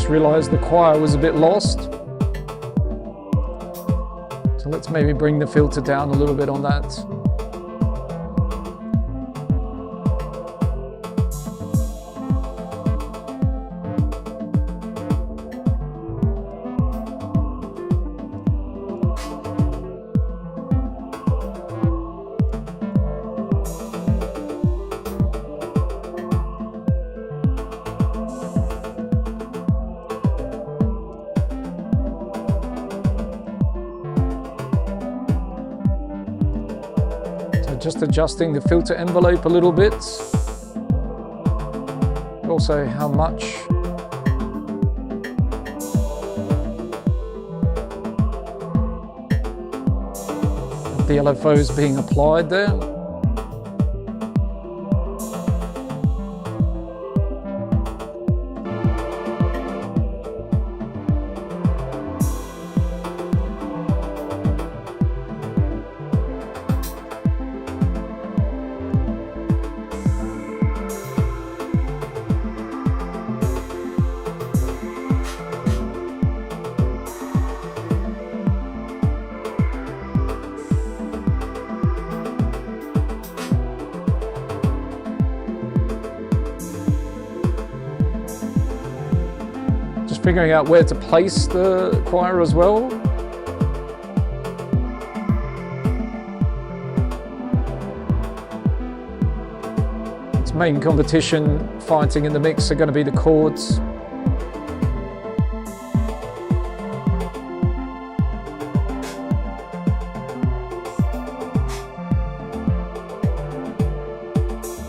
[SPEAKER 1] Realized the choir was a bit lost, so let's maybe bring the filter down a little bit on that. Just adjusting the filter envelope a little bit. Also how much the LFO is being applied there. Figuring out where to place the choir as well. Its main competition fighting in the mix are going to be the chords.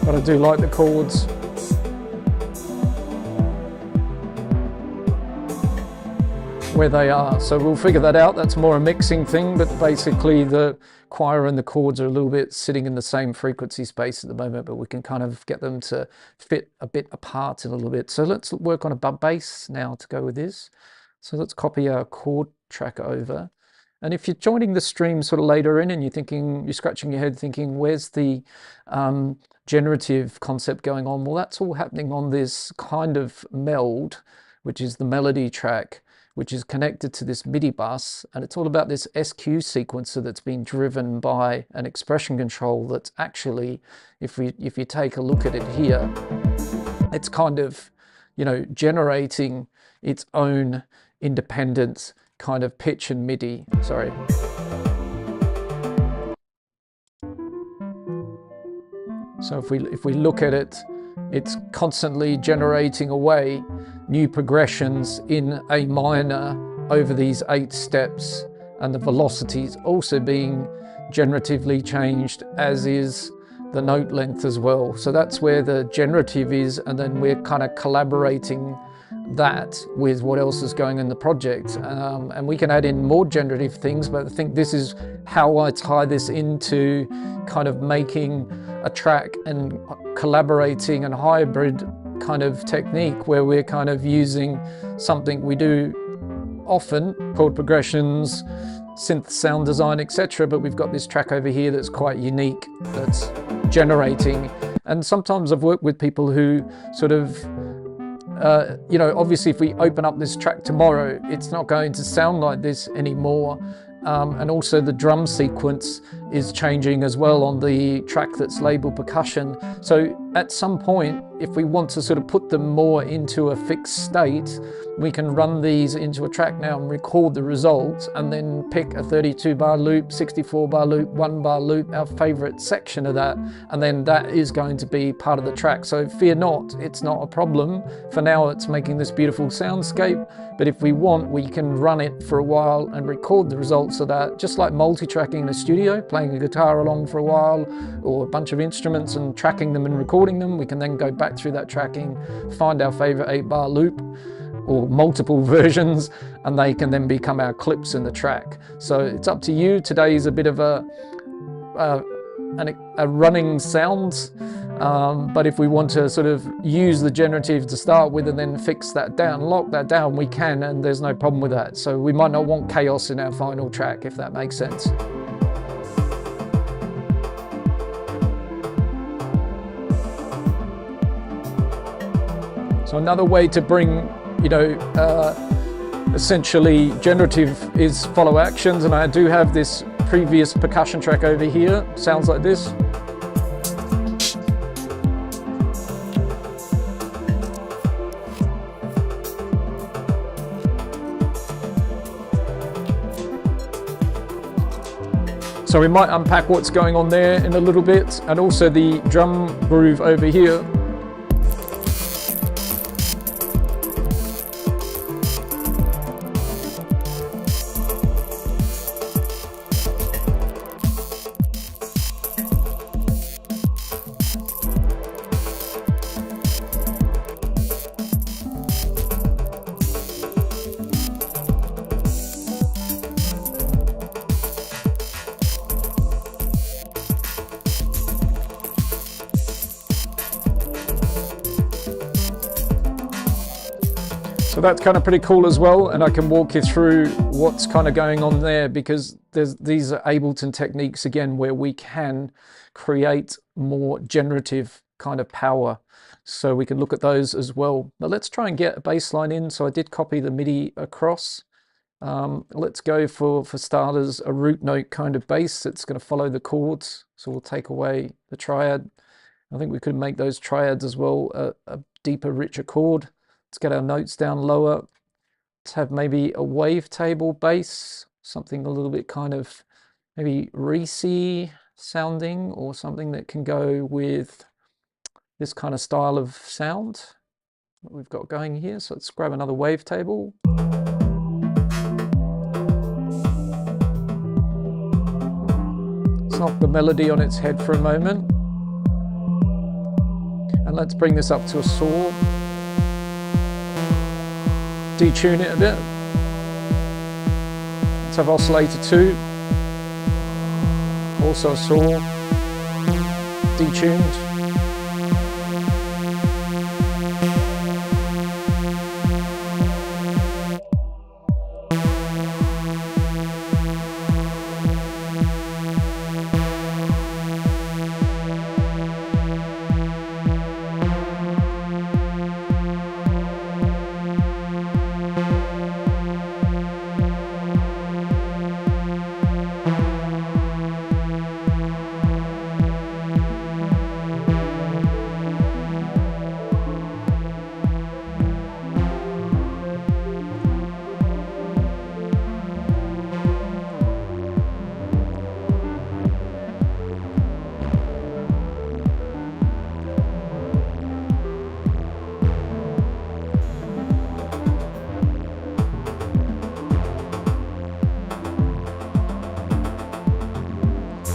[SPEAKER 1] But I do like the chords. Where they are, so we'll figure that out. That's more a mixing thing, but basically the choir and the chords are a little bit sitting in the same frequency space at the moment, but we can kind of get them to fit a bit apart in a little bit. So let's work on a bass now to go with this. So let's copy our chord track over, and if you're joining the stream sort of later in and you're scratching your head thinking, where's the generative concept going on? Well, that's all happening on this kind of meld, which is the melody track, which is connected to this MIDI bus, and it's all about this SQ sequencer that's been driven by an expression control that's actually, if you take a look at it here, it's kind of, you know, generating its own independent kind of pitch and MIDI. Sorry. So if we look at it, it's constantly generating away new progressions in A minor over these 8 steps, and the velocity's also being generatively changed, as is the note length as well. So that's where the generative is, and then we're kind of collaborating that with what else is going in the project, and we can add in more generative things, but I think this is how I tie this into kind of making a track and collaborating and hybrid kind of technique, where we're kind of using something we do often, chord progressions, synth sound design, etc., but we've got this track over here that's quite unique, that's generating. And sometimes I've worked with people who sort of you know, obviously if we open up this track tomorrow, it's not going to sound like this anymore, and also the drum sequence is changing as well on the track that's labeled percussion. So at some point, if we want to sort of put them more into a fixed state, we can run these into a track now and record the results, and then pick a 32 bar loop, 64 bar loop, 1 bar loop, our favorite section of that, and then that is going to be part of the track. So fear not, it's not a problem. For now, it's making this beautiful soundscape, but if we want, we can run it for a while and record the results of that, just like multi-tracking in a studio, playing a guitar along for a while, or a bunch of instruments and tracking them and recording them. We can then go back through that tracking, find our favorite 8-bar loop, or multiple versions, and they can then become our clips in the track. So it's up to you. Today is a bit of a running sound, but if we want to sort of use the generative to start with and then fix that down, lock that down, we can, and there's no problem with that. So we might not want chaos in our final track, if that makes sense. So another way to bring, essentially generative is follow actions, and I do have this previous percussion track over here. Sounds like this. So we might unpack what's going on there in a little bit, and also the drum groove over here. So that's kind of pretty cool as well, and I can walk you through what's kind of going on there, because these are Ableton techniques again where we can create more generative kind of power. So we can look at those as well. But let's try and get a bass line in. So I did copy the MIDI across. Let's go for starters a root note kind of bass that's going to follow the chords. So we'll take away the triad. I think we could make those triads as well a deeper, richer chord. Let's get our notes down lower. Let's have maybe a wavetable bass, something a little bit kind of maybe Reese sounding, or something that can go with this kind of style of sound that we've got going here. So let's grab another wavetable. Let's knock the melody on its head for a moment. And let's bring this up to a saw. Detune it a bit. Let's have oscillator 2. Also a saw. Detuned.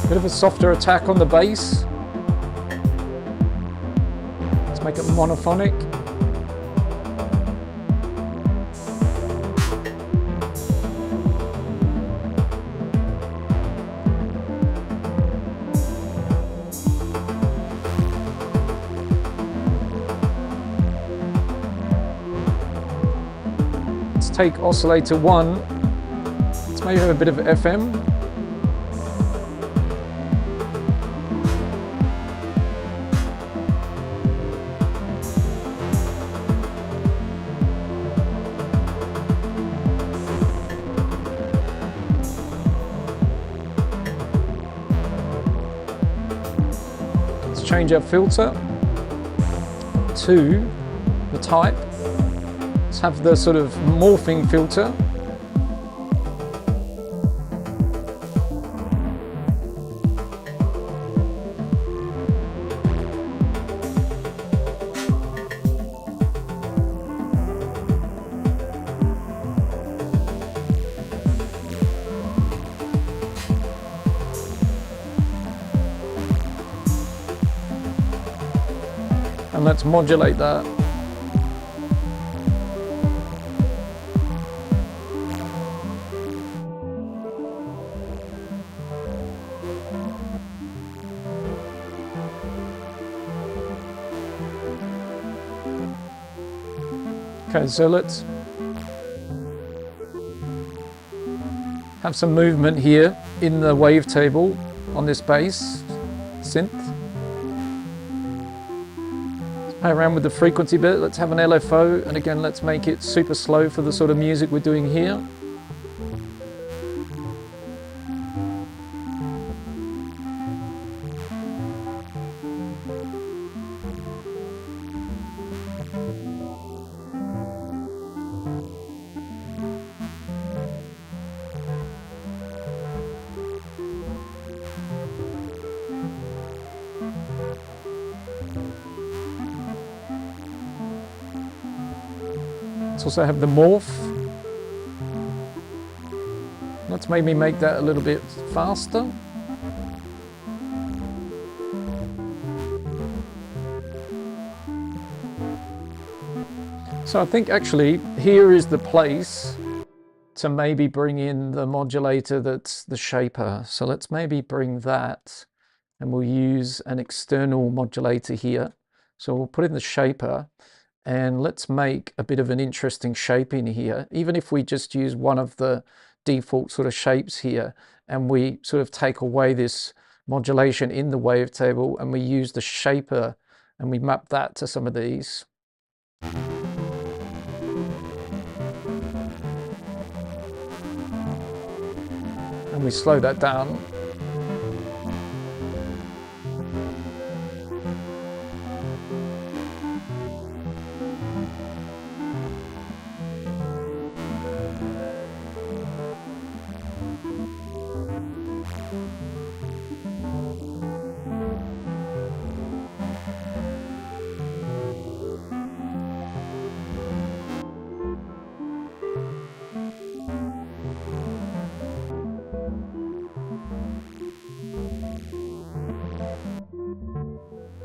[SPEAKER 1] Bit of a softer attack on the bass. Let's make it monophonic. Let's take oscillator 1. Let's maybe have a bit of FM. Let's change our filter to the type. Let's have the sort of morphing filter. And let's modulate that. Okay, so let's have some movement here in the wavetable on this bass synth. Play around with the frequency bit. Let's have an LFO, and again, let's make it super slow for the sort of music we're doing here. Let's also have the morph. Let's maybe make that a little bit faster. So I think actually here is the place to maybe bring in the modulator that's the shaper. So let's maybe bring that, and we'll use an external modulator here. So we'll put in the shaper, and let's make a bit of an interesting shape in here. Even if we just use one of the default sort of shapes here, and we sort of take away this modulation in the wavetable, and we use the shaper, and we map that to some of these. And we slow that down.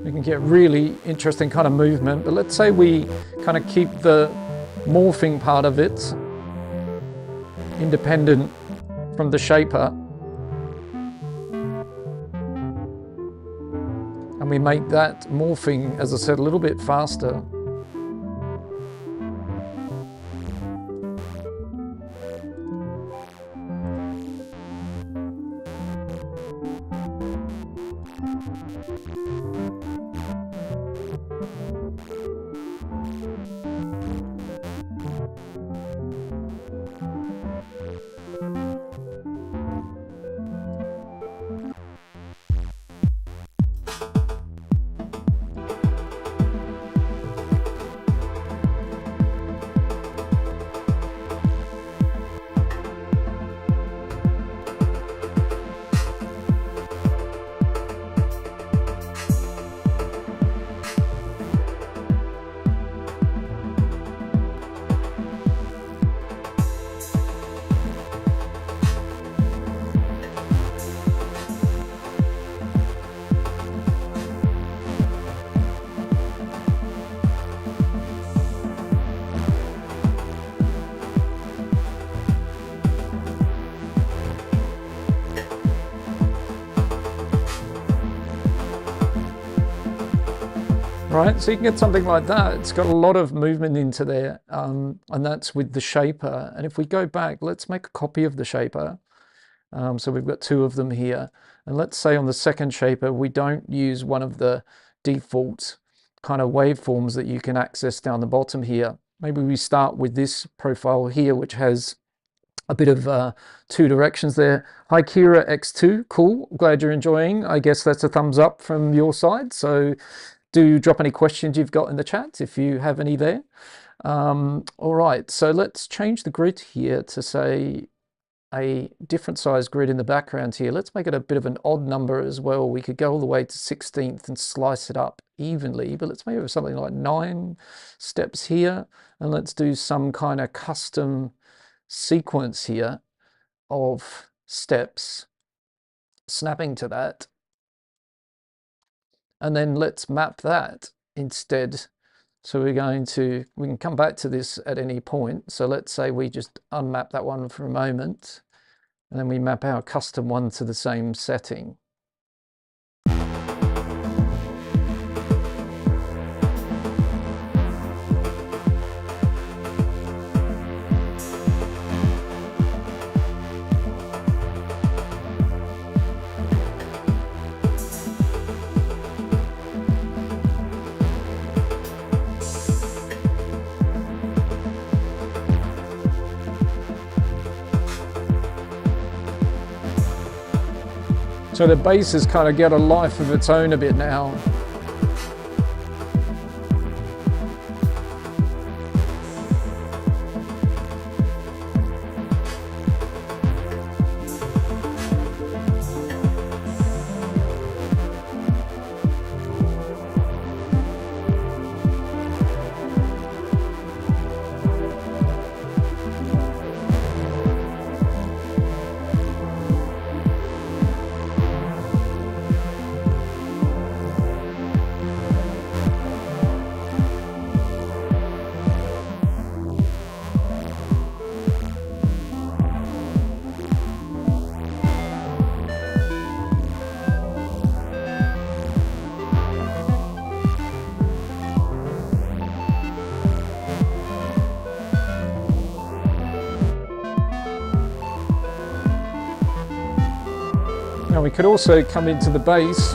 [SPEAKER 1] We can get really interesting kind of movement, but let's say we kind of keep the morphing part of it independent from the shaper, and we make that morphing, as I said, a little bit faster. Right, so you can get something like that. It's got a lot of movement into there, and that's with the shaper. And if we go back, let's make a copy of the shaper. So we've got two of them here. And let's say on the second shaper, we don't use one of the default kind of waveforms that you can access down the bottom here. Maybe we start with this profile here, which has a bit of two directions there. Hi Kira X2, cool, glad you're enjoying. I guess that's a thumbs up from your side, so do drop any questions you've got in the chat if you have any there. All right, so let's change the grid here to say a different size grid in the background here. Let's make it a bit of an odd number as well. We could go all the way to 16th and slice it up evenly, but let's make it something like 9 steps here, and let's do some kind of custom sequence here of steps snapping to that, and then let's map that instead. So we can come back to this at any point. So let's say we just unmap that one for a moment, and then we map our custom one to the same setting. So the bass has kind of got a life of its own a bit now. Now we could also come into the bass.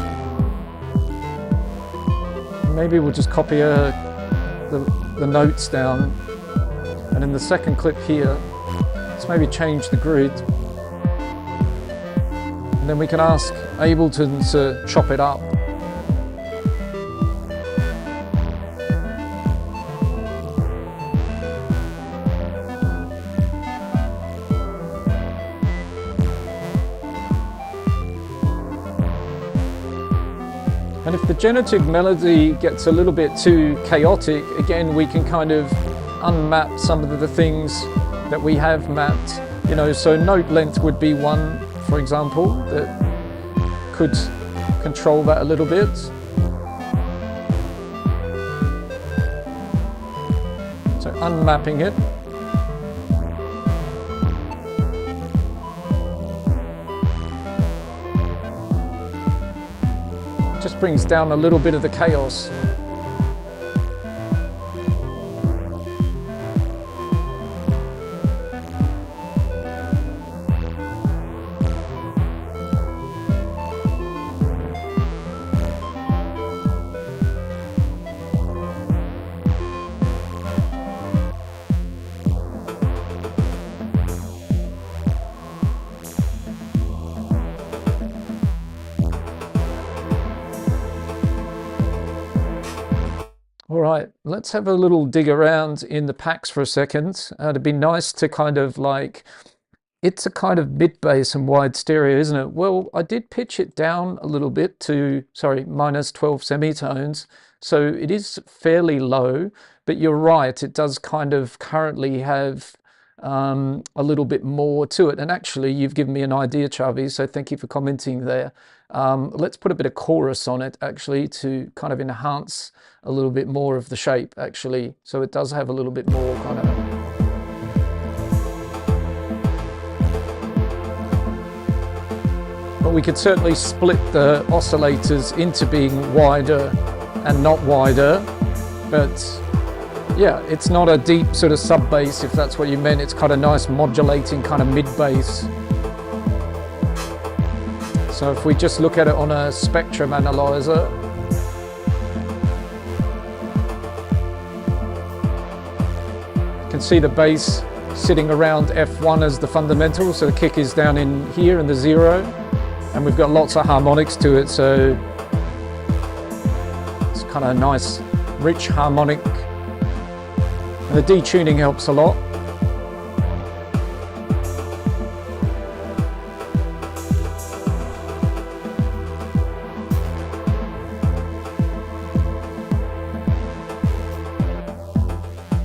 [SPEAKER 1] Maybe we'll just copy the notes down, and in the second clip here, let's maybe change the grid, and then we can ask Ableton to chop it up. And if the generative melody gets a little bit too chaotic, again, we can kind of unmap some of the things that we have mapped. You know, so note length would be one, for example, that could control that a little bit. So unmapping it. Just brings down a little bit of the chaos. All right, let's have a little dig around in the packs for a second. It'd be nice to kind of like, it's a kind of mid bass and wide stereo, isn't it? Well, I did pitch it down a little bit to, sorry, minus 12 semitones. So it is fairly low, but you're right, it does kind of currently have a little bit more to it. And actually, you've given me an idea, Chavi, so thank you for commenting there. Let's put a bit of chorus on it, actually, to kind of enhance a little bit more of the shape, actually. So it does have a little bit more kind of... But we could certainly split the oscillators into being wider and not wider. But yeah, it's not a deep sort of sub bass, if that's what you meant. It's kind of nice modulating kind of mid bass. So if we just look at it on a spectrum analyzer, you can see the bass sitting around F1 as the fundamental, so the kick is down in here in the 0, and we've got lots of harmonics to it, so it's kind of a nice rich harmonic, and the detuning helps a lot.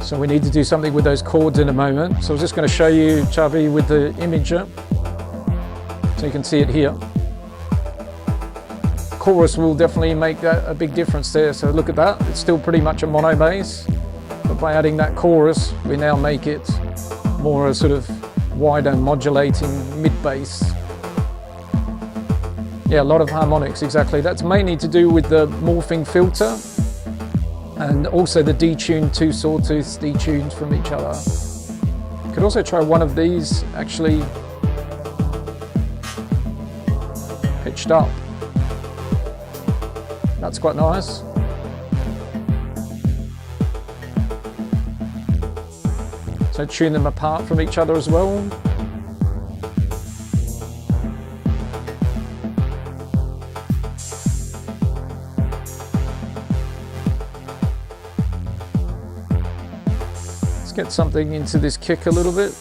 [SPEAKER 1] So we need to do something with those chords in a moment. So I was just going to show you, Chavi, with the imager, so you can see it here. Chorus will definitely make that a big difference there. So look at that, it's still pretty much a mono bass, but by adding that chorus, we now make it more a sort of wider modulating mid bass. Yeah, a lot of harmonics, exactly. That's mainly to do with the morphing filter, and also the detune, two sawtooths detuned from each other. You could also try one of these actually pitched up. That's quite nice. So tune them apart from each other as well. Get something into this kick a little bit.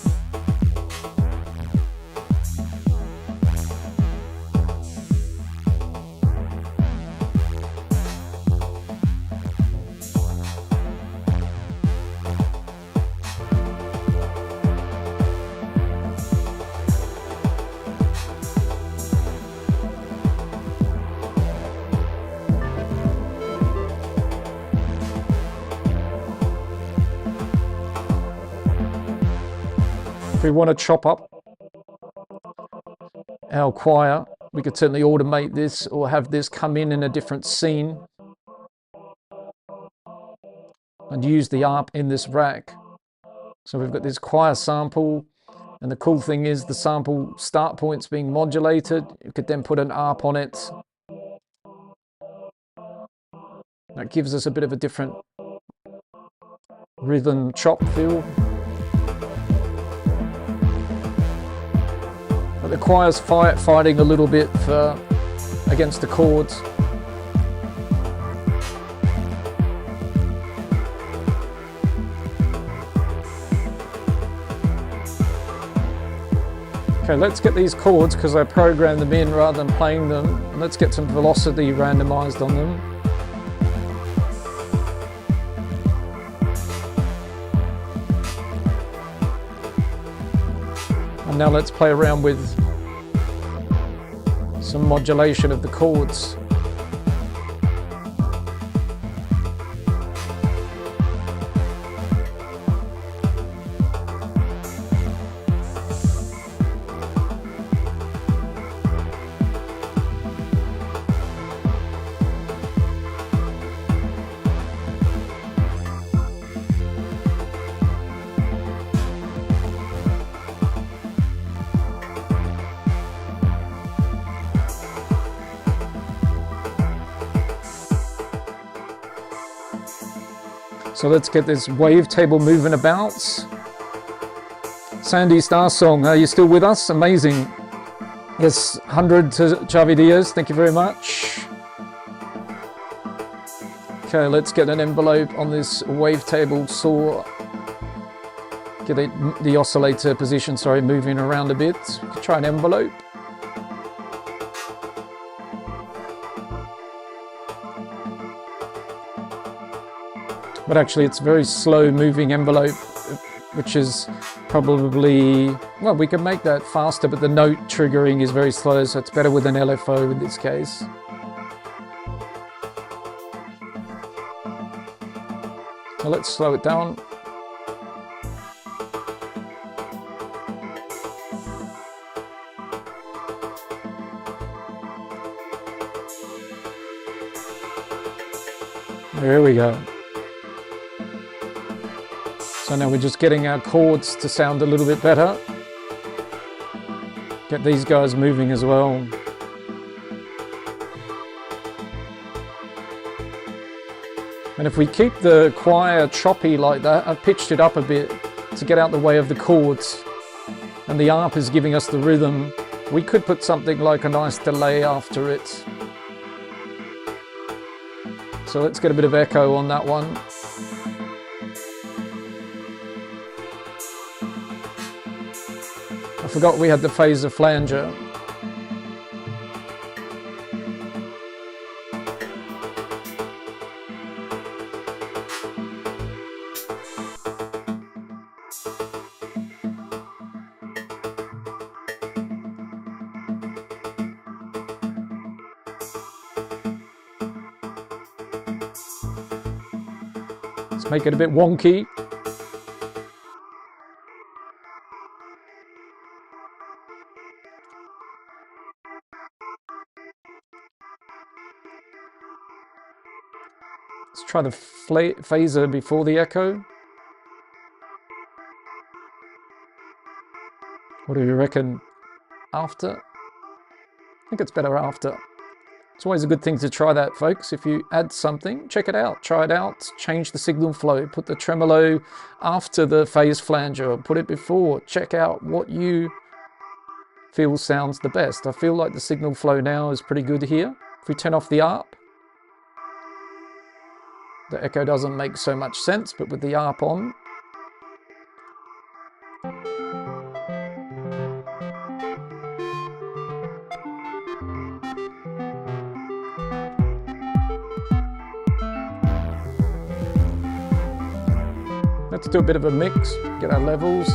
[SPEAKER 1] If we want to chop up our choir, we could certainly automate this or have this come in a different scene and use the ARP in this rack. So we've got this choir sample, and the cool thing is the sample start point's being modulated. You could then put an ARP on it. That gives us a bit of a different rhythm chop feel. But the choir's fighting a little bit against the chords. Okay, let's get these chords, because I programmed them in rather than playing them, and let's get some velocity randomized on them. And now let's play around with some modulation of the chords. So let's get this wavetable moving about. Sandy Star Song, are you still with us? Amazing. Yes, 100 to Chavi Diaz, thank you very much. Okay, let's get an envelope on this wavetable saw. Get the oscillator position, sorry, moving around a bit. Try an envelope. But actually it's a very slow moving envelope, which is probably, well, we can make that faster, but the note triggering is very slow, so it's better with an LFO in this case. So let's slow it down. There we go. So now we're just getting our chords to sound a little bit better. Get these guys moving as well. And if we keep the choir choppy like that, I've pitched it up a bit to get out the way of the chords, and the ARP is giving us the rhythm. We could put something like a nice delay after it. So let's get a bit of echo on that one. I forgot we had the phaser flanger. Let's make it a bit wonky. Let's try the phaser before the echo. What do you reckon? After? I think it's better after. It's always a good thing to try that, folks. If you add something, check it out, try it out, change the signal flow, put the tremolo after the phase flanger, or put it before. Check out what you feel sounds the best. I feel like the signal flow now is pretty good here. If we turn off the ARP, the echo doesn't make so much sense, but with the ARP on, let's do a bit of a mix, get our levels.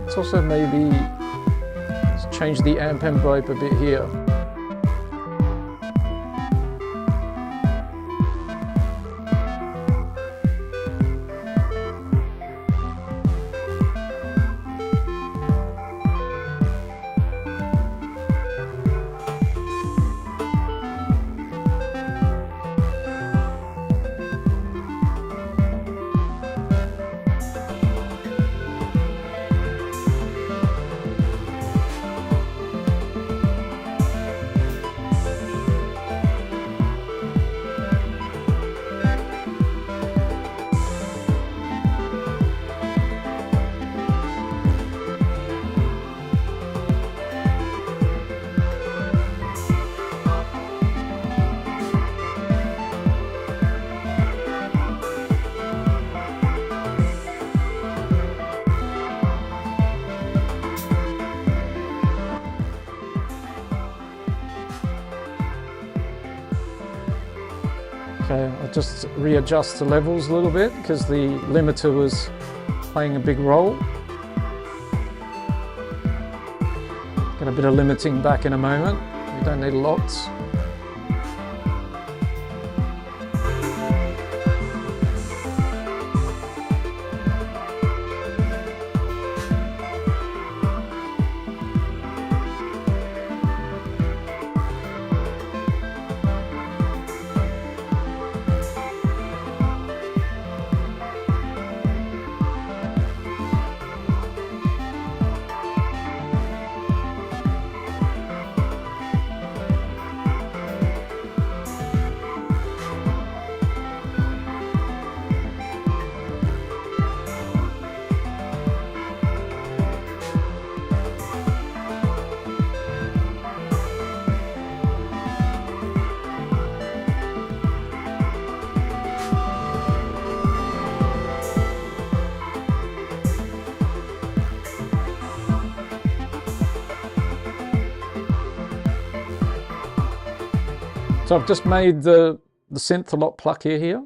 [SPEAKER 1] Let's also maybe change the amp envelope a bit here. Okay, I'll just readjust the levels a little bit because the limiter was playing a big role. Get a bit of limiting back in a moment. We don't need lots. So I've just made the synth a lot pluckier here.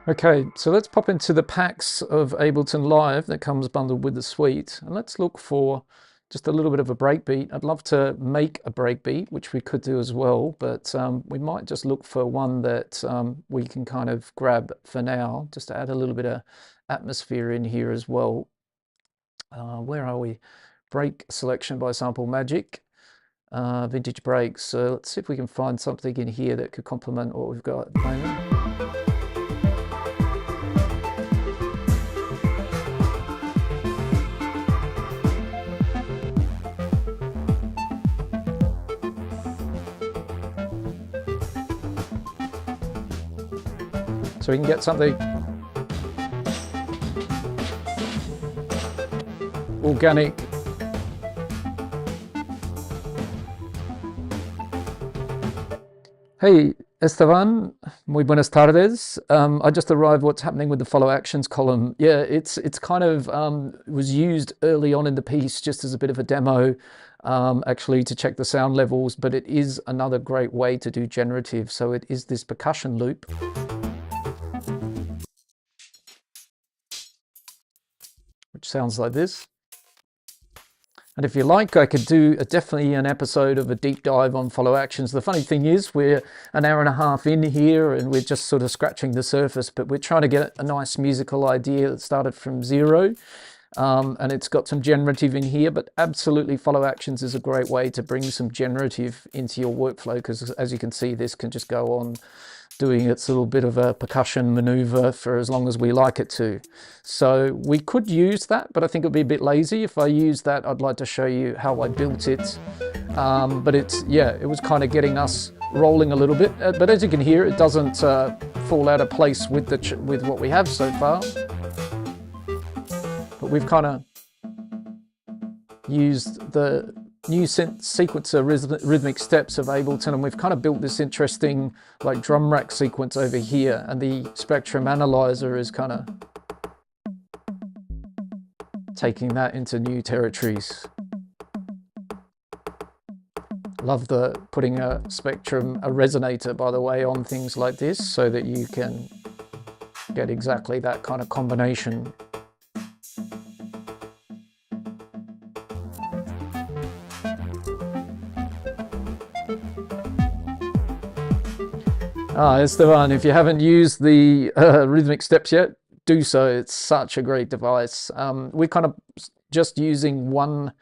[SPEAKER 1] Okay, so let's pop into the packs of Ableton Live that comes bundled with the suite, and let's look for just a little bit of a breakbeat. I'd love to make a breakbeat, which we could do as well, but we might just look for one that we can kind of grab for now, just to add a little bit of atmosphere in here as well. Where are we? Break selection by Sample Magic. vintage breaks. So let's see if we can find something in here that could complement what we've got at the moment. So we can get something organic. Hey Esteban, muy buenas tardes. I just arrived. What's happening with the follow actions column? Yeah, it's kind of was used early on in the piece just as a bit of a demo, actually to check the sound levels. But it is another great way to do generative. So it is this percussion loop, which sounds like this. And if you like, I could do definitely an episode of a deep dive on follow actions. The funny thing is we're an hour and a half in here and we're just sort of scratching the surface, but we're trying to get a nice musical idea that started from zero. And it's got some generative in here, but absolutely follow actions is a great way to bring some generative into your workflow, because as you can see, this can just go on doing its little bit of a percussion maneuver for as long as we like it to. So we could use that, but I think it would be a bit lazy. If I use that, I'd like to show you how I built it. But it's, yeah, it was kind of getting us rolling a little bit. But as you can hear, it doesn't fall out of place with what we have so far. But we've kind of used the new sequencer rhythmic steps of Ableton, and we've kind of built this interesting like drum rack sequence over here, and the spectrum analyzer is kind of taking that into new territories. Love the putting a resonator, by the way, on things like this so that you can get exactly that kind of combination. Esteban, if you haven't used the rhythmic steps yet, do so. It's such a great device. We're kind of just using one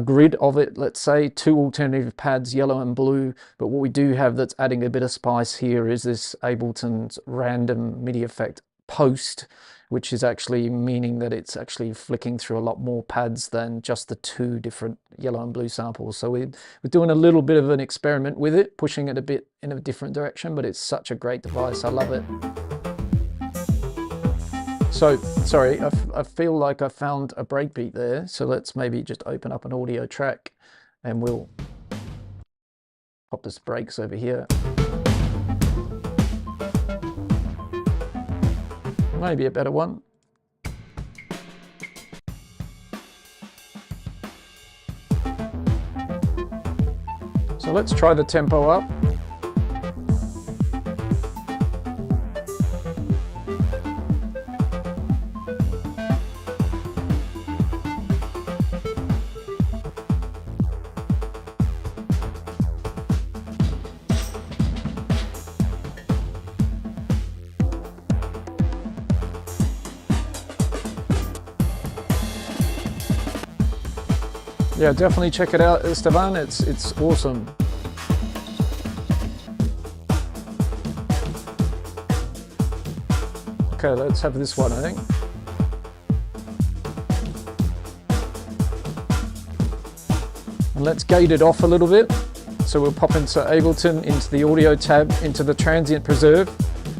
[SPEAKER 1] grid of it, let's say, 2 alternative pads, yellow and blue. But what we do have that's adding a bit of spice here is this Ableton's random MIDI effect post, which is actually meaning that it's actually flicking through a lot more pads than just the 2 different yellow and blue samples. So we're doing a little bit of an experiment with it, pushing it a bit in a different direction, but it's such a great device. I love it. So, sorry, I feel like I found a breakbeat there. So let's maybe just open up an audio track and we'll pop this breaks over here. Maybe a better one. So let's try the tempo up. Yeah, definitely check it out, Esteban. It's awesome. Okay, let's have this one, I think. And let's gate it off a little bit. So we'll pop into Ableton, into the audio tab, into the transient preserve,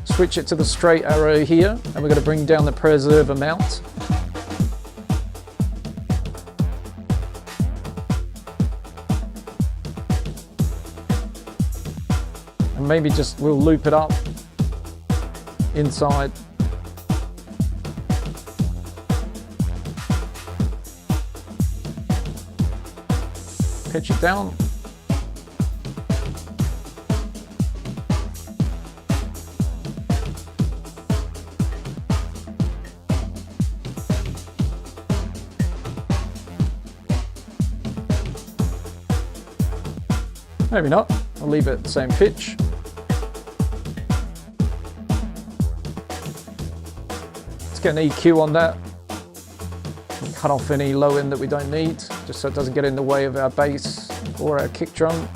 [SPEAKER 1] switch it to the straight arrow here, and we're going to bring down the preserve amount. And maybe just we'll loop it up inside. Pitch it down. Maybe not. I'll leave it at the same pitch. Let's get an EQ on that. Cut off any low end that we don't need, just so it doesn't get in the way of our bass. or our kick drum.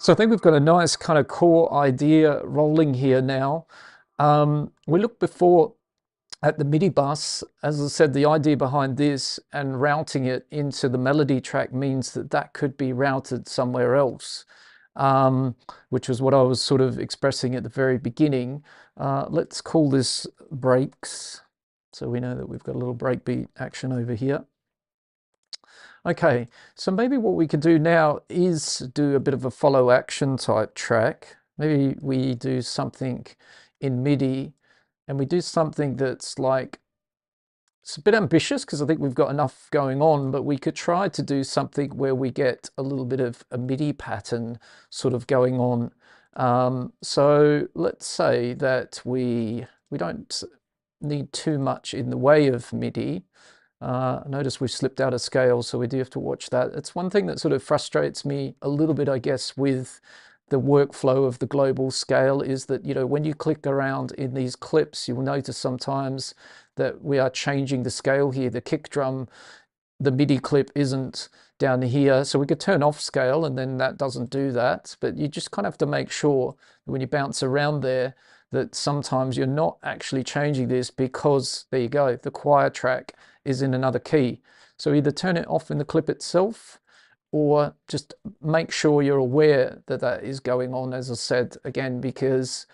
[SPEAKER 1] So I think we've got a nice kind of core idea rolling here now. We looked before at the MIDI bus. As I said, the idea behind this and routing it into the melody track means that that could be routed somewhere else, which was what I was sort of expressing at the very beginning. Let's call this breaks. So we know that we've got a little breakbeat action over here. Okay, so maybe what we could do now is do a bit of a follow action type track. Maybe we do something in MIDI and we do something that's like, it's a bit ambitious because I think we've got enough going on, but we could try to do something where we get a little bit of a MIDI pattern sort of going on. So let's say that we don't need too much in the way of MIDI. Notice we've slipped out of scale, so we do have to watch that. It's one thing that sort of frustrates me a little bit, I guess, with the workflow of the global scale is that, you know, when you click around in these clips, you'll notice sometimes that we are changing the scale here. The kick drum, the MIDI clip isn't down here, so we could turn off scale and then that doesn't do that. But you just kind of have to make sure that when you bounce around there, that sometimes you're not actually changing this because, there you go, the choir track is in another key. So either turn it off in the clip itself or just make sure you're aware that that is going on, as I said, again, because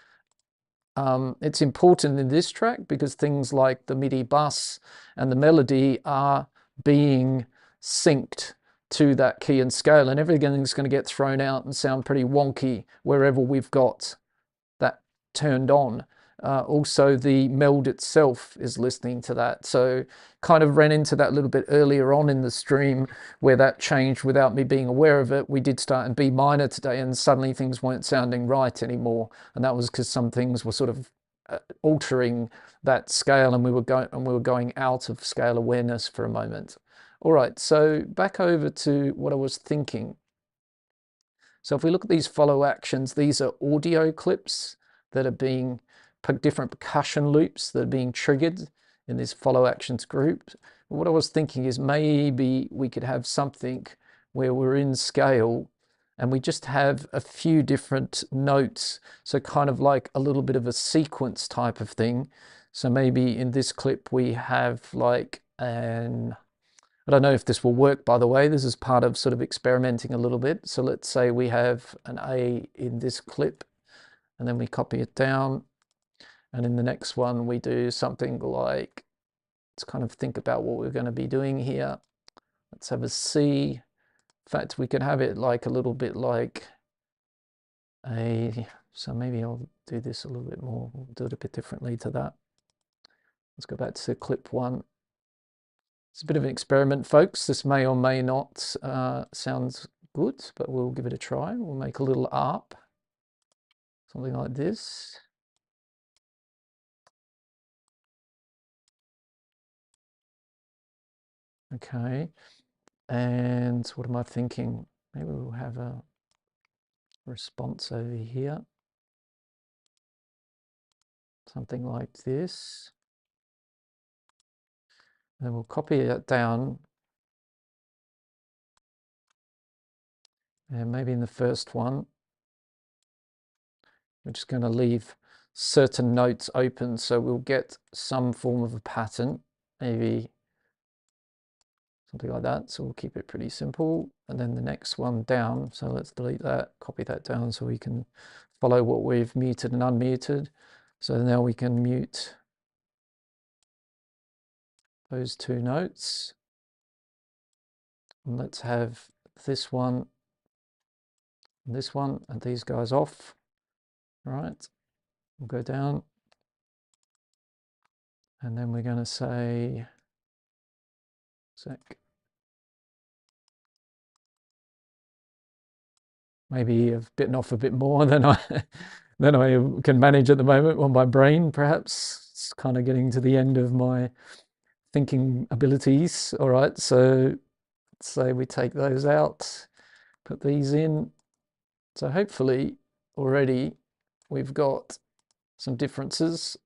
[SPEAKER 1] it's important in this track because things like the MIDI bus and the melody are being synced to that key and scale, and everything's going to get thrown out and sound pretty wonky wherever we've got that turned on. Also, the meld itself is listening to that. So kind of ran into that a little bit earlier on in the stream where that changed without me being aware of it. We did start in B minor today and suddenly things weren't sounding right anymore. And that was because some things were sort of altering that scale and we were going out of scale awareness for a moment. All right, so back over to what I was thinking. So if we look at these follow actions, these are audio clips that are being, different percussion loops that are being triggered in this follow actions group. What I was thinking is maybe we could have something where we're in scale and we just have a few different notes. So kind of like a little bit of a sequence type of thing. So maybe in this clip we have like an, I don't know if this will work, by the way. This is part of sort of experimenting a little bit. So let's say we have an A in this clip and then we copy it down. And in the next one, we do something like, let's kind of think about what we're going to be doing here. Let's have a C. In fact, we could have it like a little bit like a, so maybe I'll do this a little bit more. We'll do it a bit differently to that. Let's go back to clip one. It's a bit of an experiment, folks. This may or may not sound good, but we'll give it a try. We'll make a little ARP, something like this. Okay, And what am I thinking? Maybe we'll have a response over here. Something like this. And then we'll copy it down. And maybe in the first one, we're just going to leave certain notes open so we'll get some form of a pattern, maybe something like that. So we'll keep it pretty simple. And then the next one down, so let's delete that, copy that down so we can follow what we've muted and unmuted. So now we can mute those two notes. And let's have this one, and these guys off. All right, we'll go down. And then we're going to say, maybe I've bitten off a bit more than I can manage at the moment on my brain, perhaps. It's kind of getting to the end of my thinking abilities. All right, so let's say we take those out, put these in. So hopefully already we've got some differences,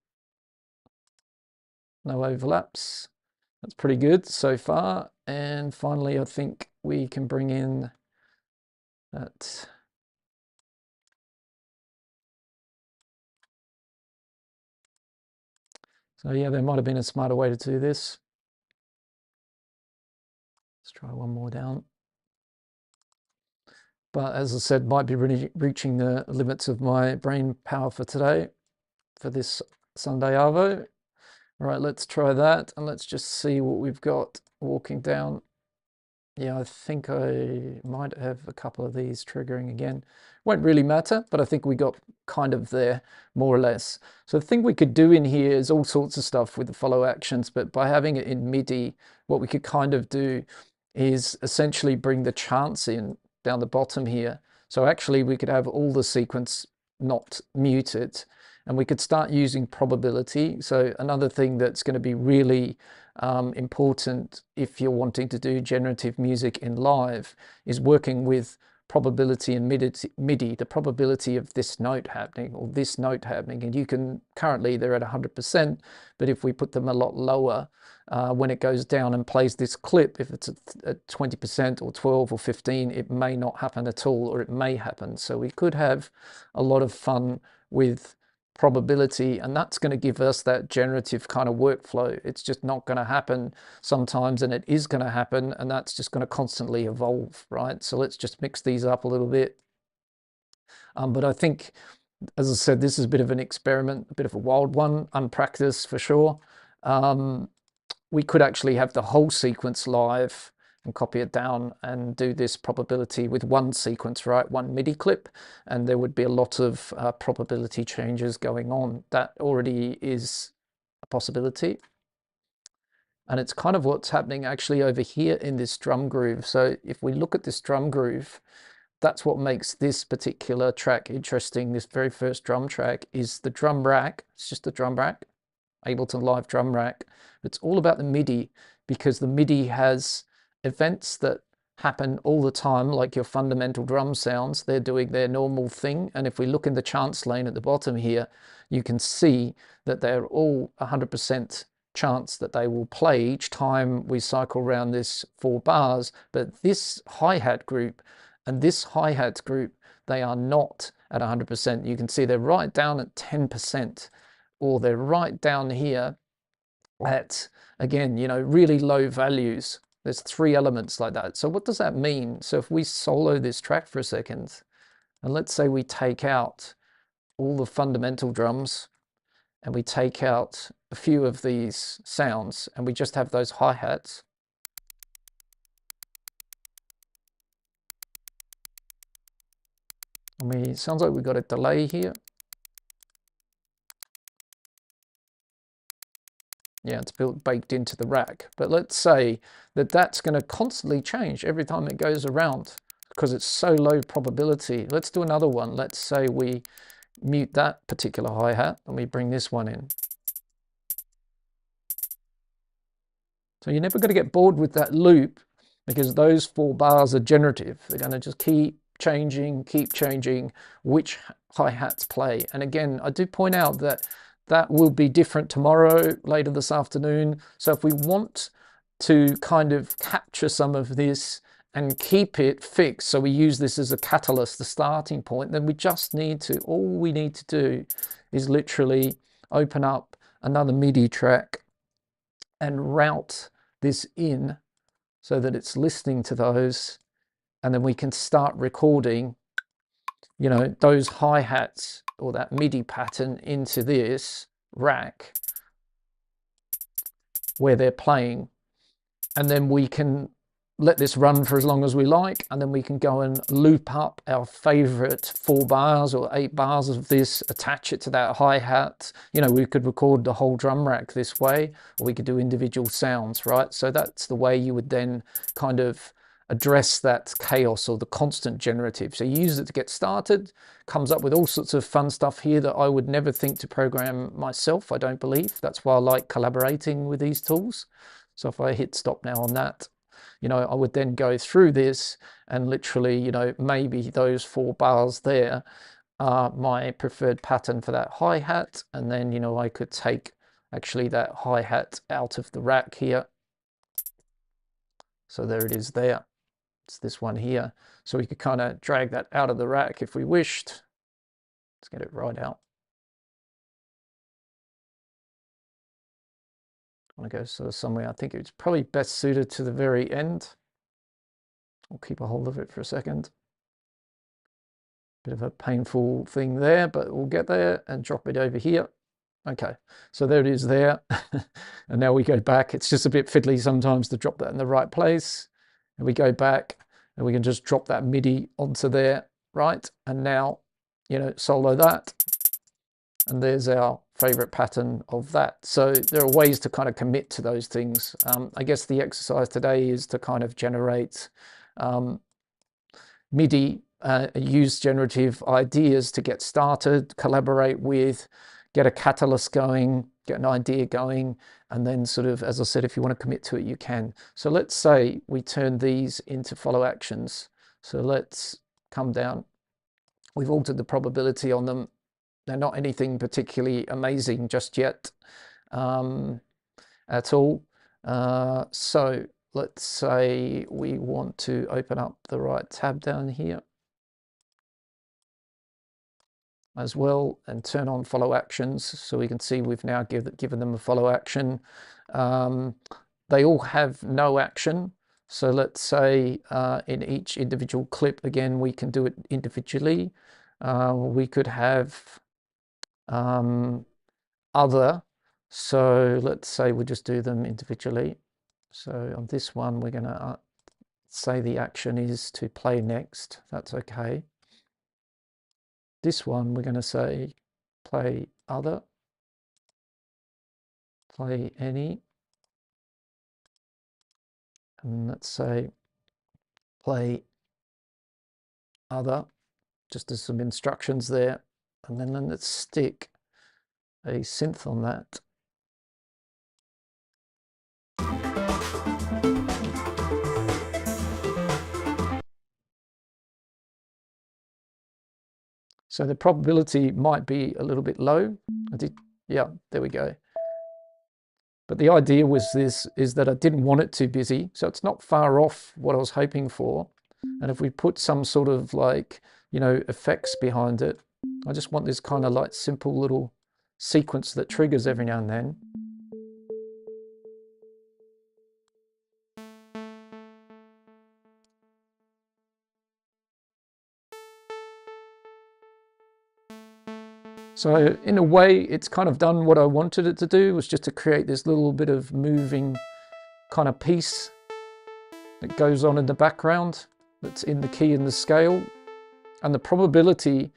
[SPEAKER 1] no overlaps. That's pretty good so far. And finally, I think we can bring in that. So yeah, there might have been a smarter way to do this. Let's try one more down. But as I said, might be really reaching the limits of my brain power for today, for this Sunday Arvo. All right, let's try that, and let's just see what we've got walking down. Yeah, I think I might have a couple of these triggering again. Won't really matter, but I think we got kind of there, more or less. So the thing we could do in here is all sorts of stuff with the follow actions, but by having it in MIDI, what we could kind of do is essentially bring the chants in down the bottom here. So actually we could have all the sequence not muted, and we could start using probability. So another thing that's going to be really important if you're wanting to do generative music in live is working with probability and MIDI, the probability of this note happening or this note happening. And you can, currently they're at 100%, but if we put them a lot lower, when it goes down and plays this clip, if it's at 20% or 12 or 15, it may not happen at all, or it may happen. So we could have a lot of fun with probability, and that's going to give us that generative kind of workflow. It's just not going to happen sometimes, and it is going to happen, and that's just going to constantly evolve, right? So let's just mix these up a little bit. But I think, as I said, this is a bit of an experiment, a bit of a wild one, unpracticed for sure. We could actually have the whole sequence live and copy it down and do this probability with one sequence, right? One MIDI clip, and there would be a lot of probability changes going on. That already is a possibility. And it's kind of what's happening actually over here in this drum groove. So if we look at this drum groove, that's what makes this particular track interesting. This very first drum track is the drum rack. It's just the drum rack, Ableton Live drum rack. It's all about the MIDI, because the MIDI has events that happen all the time, like your fundamental drum sounds. They're doing their normal thing. And if we look in the chants lane at the bottom here, you can see that they're all 100% chants that they will play each time we cycle around this 4 bars. But this hi-hat group and this hi-hat group, they are not at 100%. You can see they're right down at 10%, or they're right down here at, again, you know, really low values. There's 3 elements like that. So what does that mean? So if we solo this track for a second, and let's say we take out all the fundamental drums, and we take out a few of these sounds, and we just have those hi-hats. It sounds like we've got a delay here. Yeah, it's baked into the rack. But let's say that that's going to constantly change every time it goes around because it's so low probability. Let's do another one. Let's say we mute that particular hi-hat and we bring this one in. So you're never going to get bored with that loop, because those 4 bars are generative. They're going to just keep changing which hi-hats play. And again, I do point out that that will be different tomorrow, later this afternoon. So if we want to kind of capture some of this and keep it fixed, so we use this as a catalyst, the starting point, then we just need to, all we need to do is literally open up another MIDI track and route this in so that it's listening to those, and then we can start recording, you know, those hi-hats or that MIDI pattern into this rack where they're playing. And then we can let this run for as long as we like, and then we can go and loop up our favorite 4 bars or 8 bars of this, attach it to that hi-hat. You know, we could record the whole drum rack this way, or we could do individual sounds, right? So that's the way you would then kind of address that chaos or the constant generative. So you use it to get started, comes up with all sorts of fun stuff here that I would never think to program myself, I don't believe. That's why I like collaborating with these tools. So if I hit stop now on that, you know, I would then go through this and literally, you know, maybe those 4 bars there are my preferred pattern for that hi-hat. And then, you know, I could take actually that hi-hat out of the rack here. So there it is there. It's this one here. So we could kind of drag that out of the rack if we wished. Let's get it right out. I want to go sort of somewhere, I think it's probably best suited to the very end. I'll keep a hold of it for a second. Bit of a painful thing there, but we'll get there and drop it over here. Okay, so there it is there. And now we go back. It's just a bit fiddly sometimes to drop that in the right place. And we go back and we can just drop that MIDI onto there, right? And now, you know, solo that. And there's our favorite pattern of that. So there are ways to kind of commit to those things. I guess the exercise today is to kind of generate MIDI, use generative ideas to get started, collaborate with, get a catalyst going, get an idea going, and then sort of, as I said, if you want to commit to it, you can. So let's say we turn these into follow actions. So let's come down. We've altered the probability on them. They're not anything particularly amazing just yet at all. So let's say we want to open up the right tab down here as well and turn on follow actions. So we can see we've now given them a follow action. They all have no action. So let's say in each individual clip, again, we can do it individually. We could have other, so let's say we just do them individually. So on this one, we're going to say the action is to play next. That's okay. This one, we're going to say play other, play any, and let's say play other, just as some instructions there. And then let's stick a synth on that. So the probability might be a little bit low. Yeah, there we go. But the idea was is that I didn't want it too busy. So it's not far off what I was hoping for. And if we put some sort of like, you know, effects behind it, I just want this kind of like simple little sequence that triggers every now and then. So in a way, it's kind of done what I wanted it to do, was just to create this little bit of moving kind of piece that goes on in the background, that's in the key and the scale. And the probability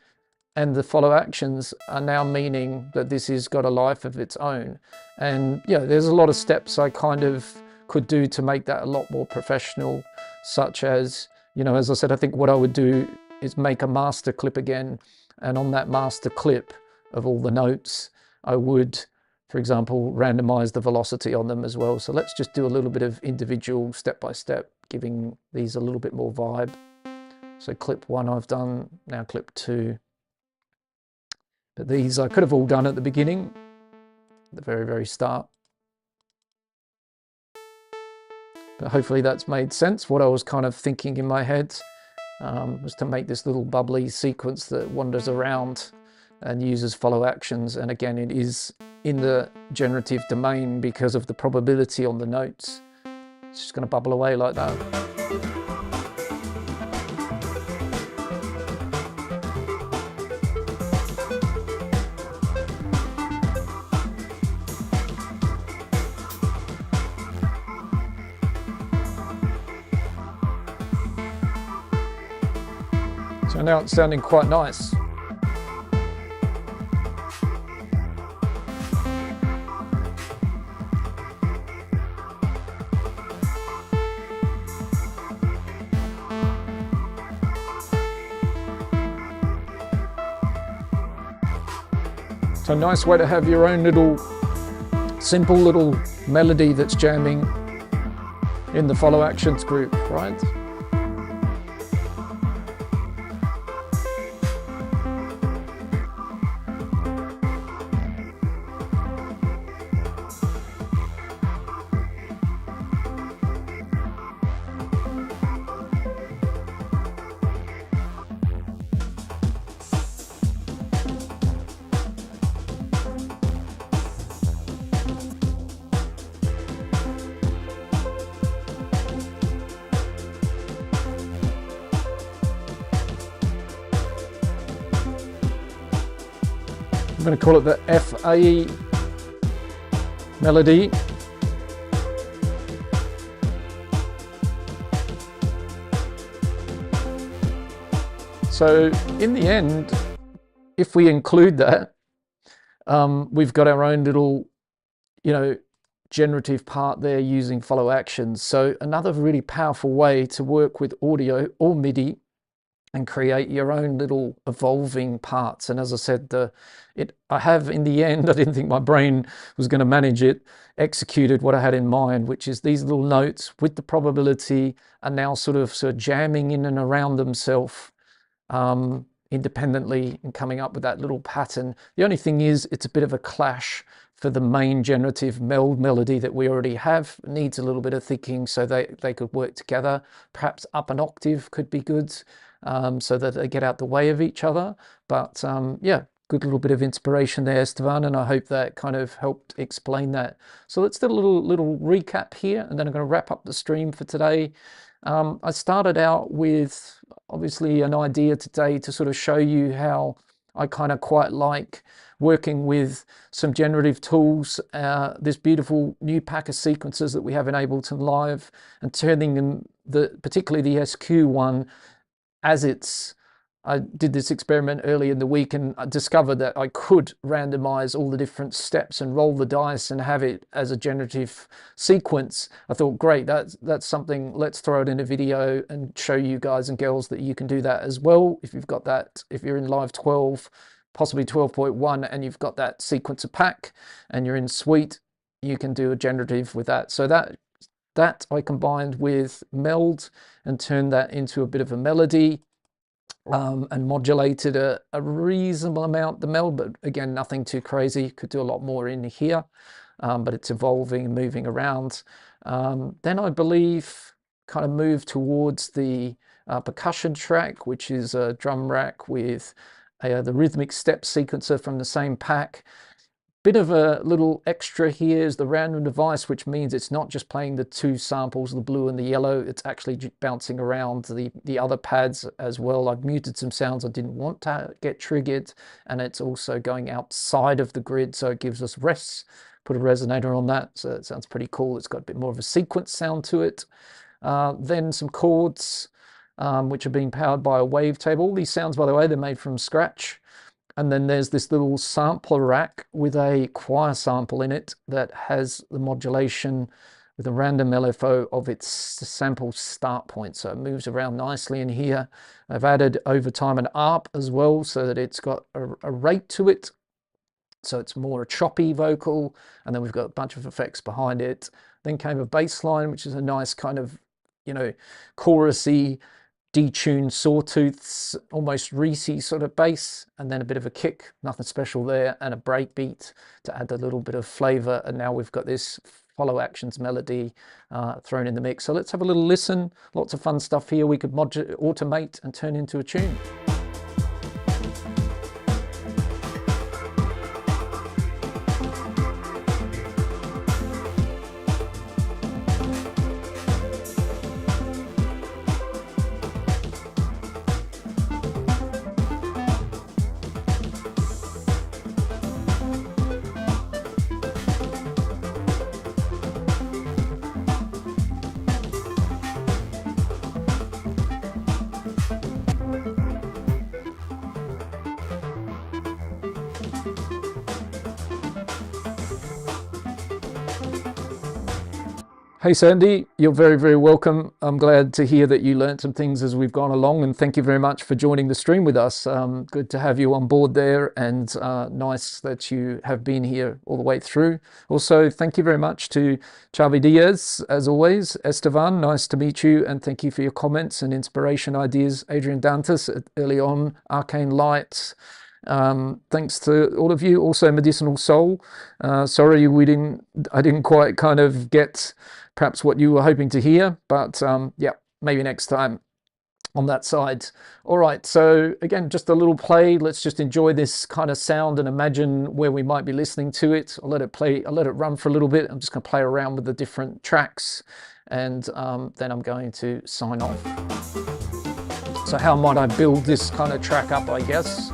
[SPEAKER 1] and the follow actions are now meaning that this has got a life of its own. And yeah, there's a lot of steps I kind of could do to make that a lot more professional, such as, you know, as I said, I think what I would do is make a master clip again. And on that master clip of all the notes, I would for example, randomize the velocity on them as well. So let's just do a little bit of individual step by step, giving these a little bit more vibe. So clip 1 I've done, now clip 2. But these I could have all done at the beginning, at the very, very start. But hopefully that's made sense. What I was kind of thinking in my head was to make this little bubbly sequence that wanders around and uses follow actions. And again, it is in the generative domain because of the probability on the notes. It's just going to bubble away like that. So now it's sounding quite nice. So a nice way to have your own little, simple little melody that's jamming in the follow actions group, right? I'm going to call it the FA melody. So in the end, if we include that, we've got our own little, generative part there using follow actions. So another really powerful way to work with audio or MIDI and create your own little evolving parts. And as I said, I have, in the end, I didn't think my brain was going to manage it, executed what I had in mind, which is these little notes with the probability are now sort of jamming in and around themselves independently and coming up with that little pattern. The only thing is it's a bit of a clash for the main generative meld melody that we already have. It needs a little bit of thinking so they could work together. Perhaps up an octave could be good. So that they get out the way of each other. But yeah, good little bit of inspiration there, Esteban, and I hope that kind of helped explain that. So let's do a little recap here, and then I'm going to wrap up the stream for today. I started out with obviously an idea today to sort of show you how I kind of quite like working with some generative tools, this beautiful new pack of sequences that we have in Ableton Live, and turning them, particularly the SQ one, I did this experiment early in the week and I discovered that I could randomize all the different steps and roll the dice and have it as a generative sequence. I thought, great, that's something, let's throw it in a video and show you guys and girls that you can do that as well. If you've got that, if you're in Live 12, possibly 12.1, and you've got that sequencer pack and you're in Suite, you can do a generative with that. So that I combined with meld and turned that into a bit of a melody, and modulated a reasonable amount the meld, but again, nothing too crazy. Could do a lot more in here, but it's evolving and moving around. Then I believe kind of moved towards the percussion track, which is a drum rack with the rhythmic step sequencer from the same pack. Bit of a little extra here is the random device, which means it's not just playing the two samples, the blue and the yellow, it's actually bouncing around the other pads as well. I've muted some sounds I didn't want to get triggered, and it's also going outside of the grid, so it gives us rests. Put a resonator on that, so it sounds pretty cool. It's got a bit more of a sequence sound to it. Then some chords, which are being powered by a wavetable. All these sounds, by the way, they're made from scratch. And then there's this little sampler rack with a choir sample in it that has the modulation with a random LFO of its sample start point. So it moves around nicely in here. I've added over time an ARP as well so that it's got a rate to it. So it's more a choppy vocal, and then we've got a bunch of effects behind it. Then came a bass line, which is a nice kind of, chorusy, detuned sawtooths, almost Reese sort of bass, and then a bit of a kick, nothing special there, and a break beat to add a little bit of flavor. And now we've got this follow actions melody thrown in the mix. So let's have a little listen. Lots of fun stuff here we could automate and turn into a tune. Hey Sandy, you're very, very welcome. I'm glad to hear that you learned some things as we've gone along, and thank you very much for joining the stream with us. Good to have you on board there, and nice that you have been here all the way through. Also, thank you very much to Xavi Diaz, as always. Estevan, nice to meet you, and thank you for your comments and inspiration ideas. Adrian Dantas early on, Arcane Lights. Thanks to all of you. Also Medicinal Soul. Sorry I didn't quite kind of get perhaps what you were hoping to hear, but yeah, maybe next time on that side. All right, so again, just a little play. Let's just enjoy this kind of sound and imagine where we might be listening to it. I'll let it run for a little bit. I'm just going to play around with the different tracks, and then I'm going to sign off. So how might I build this kind of track up, I guess?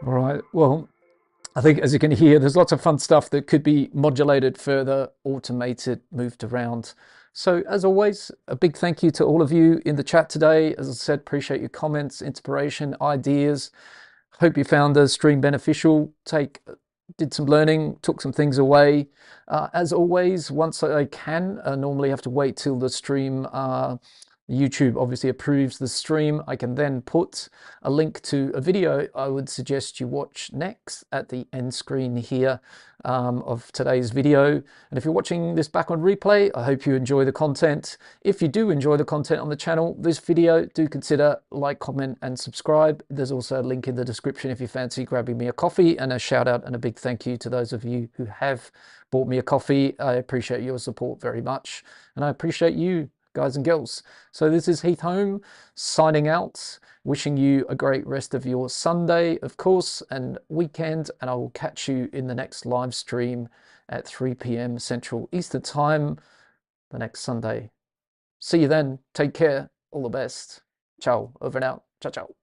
[SPEAKER 1] All right. Well, I think as you can hear, there's lots of fun stuff that could be modulated further, automated, moved around. So as always, a big thank you to all of you in the chat today. As I said, appreciate your comments, inspiration, ideas. Hope you found the stream beneficial. Did some learning, took some things away. As always, once I can, I normally have to wait till the stream, YouTube obviously approves the stream. I can then put a link to a video I would suggest you watch next at the end screen here of today's video. And if you're watching this back on replay, I hope you enjoy the content. If you do enjoy the content on the channel, this video, do consider like, comment, and subscribe. There's also a link in the description if you fancy grabbing me a coffee, and a shout out and a big thank you to those of you who have bought me a coffee. I appreciate your support very much, and I appreciate you, guys and girls. So this is Heath Home signing out, wishing you a great rest of your Sunday, of course, and weekend, and I will catch you in the next live stream at 3 p.m. Central Eastern Time the next Sunday. See you then. Take care. All the best. Ciao. Over and out. Ciao, ciao.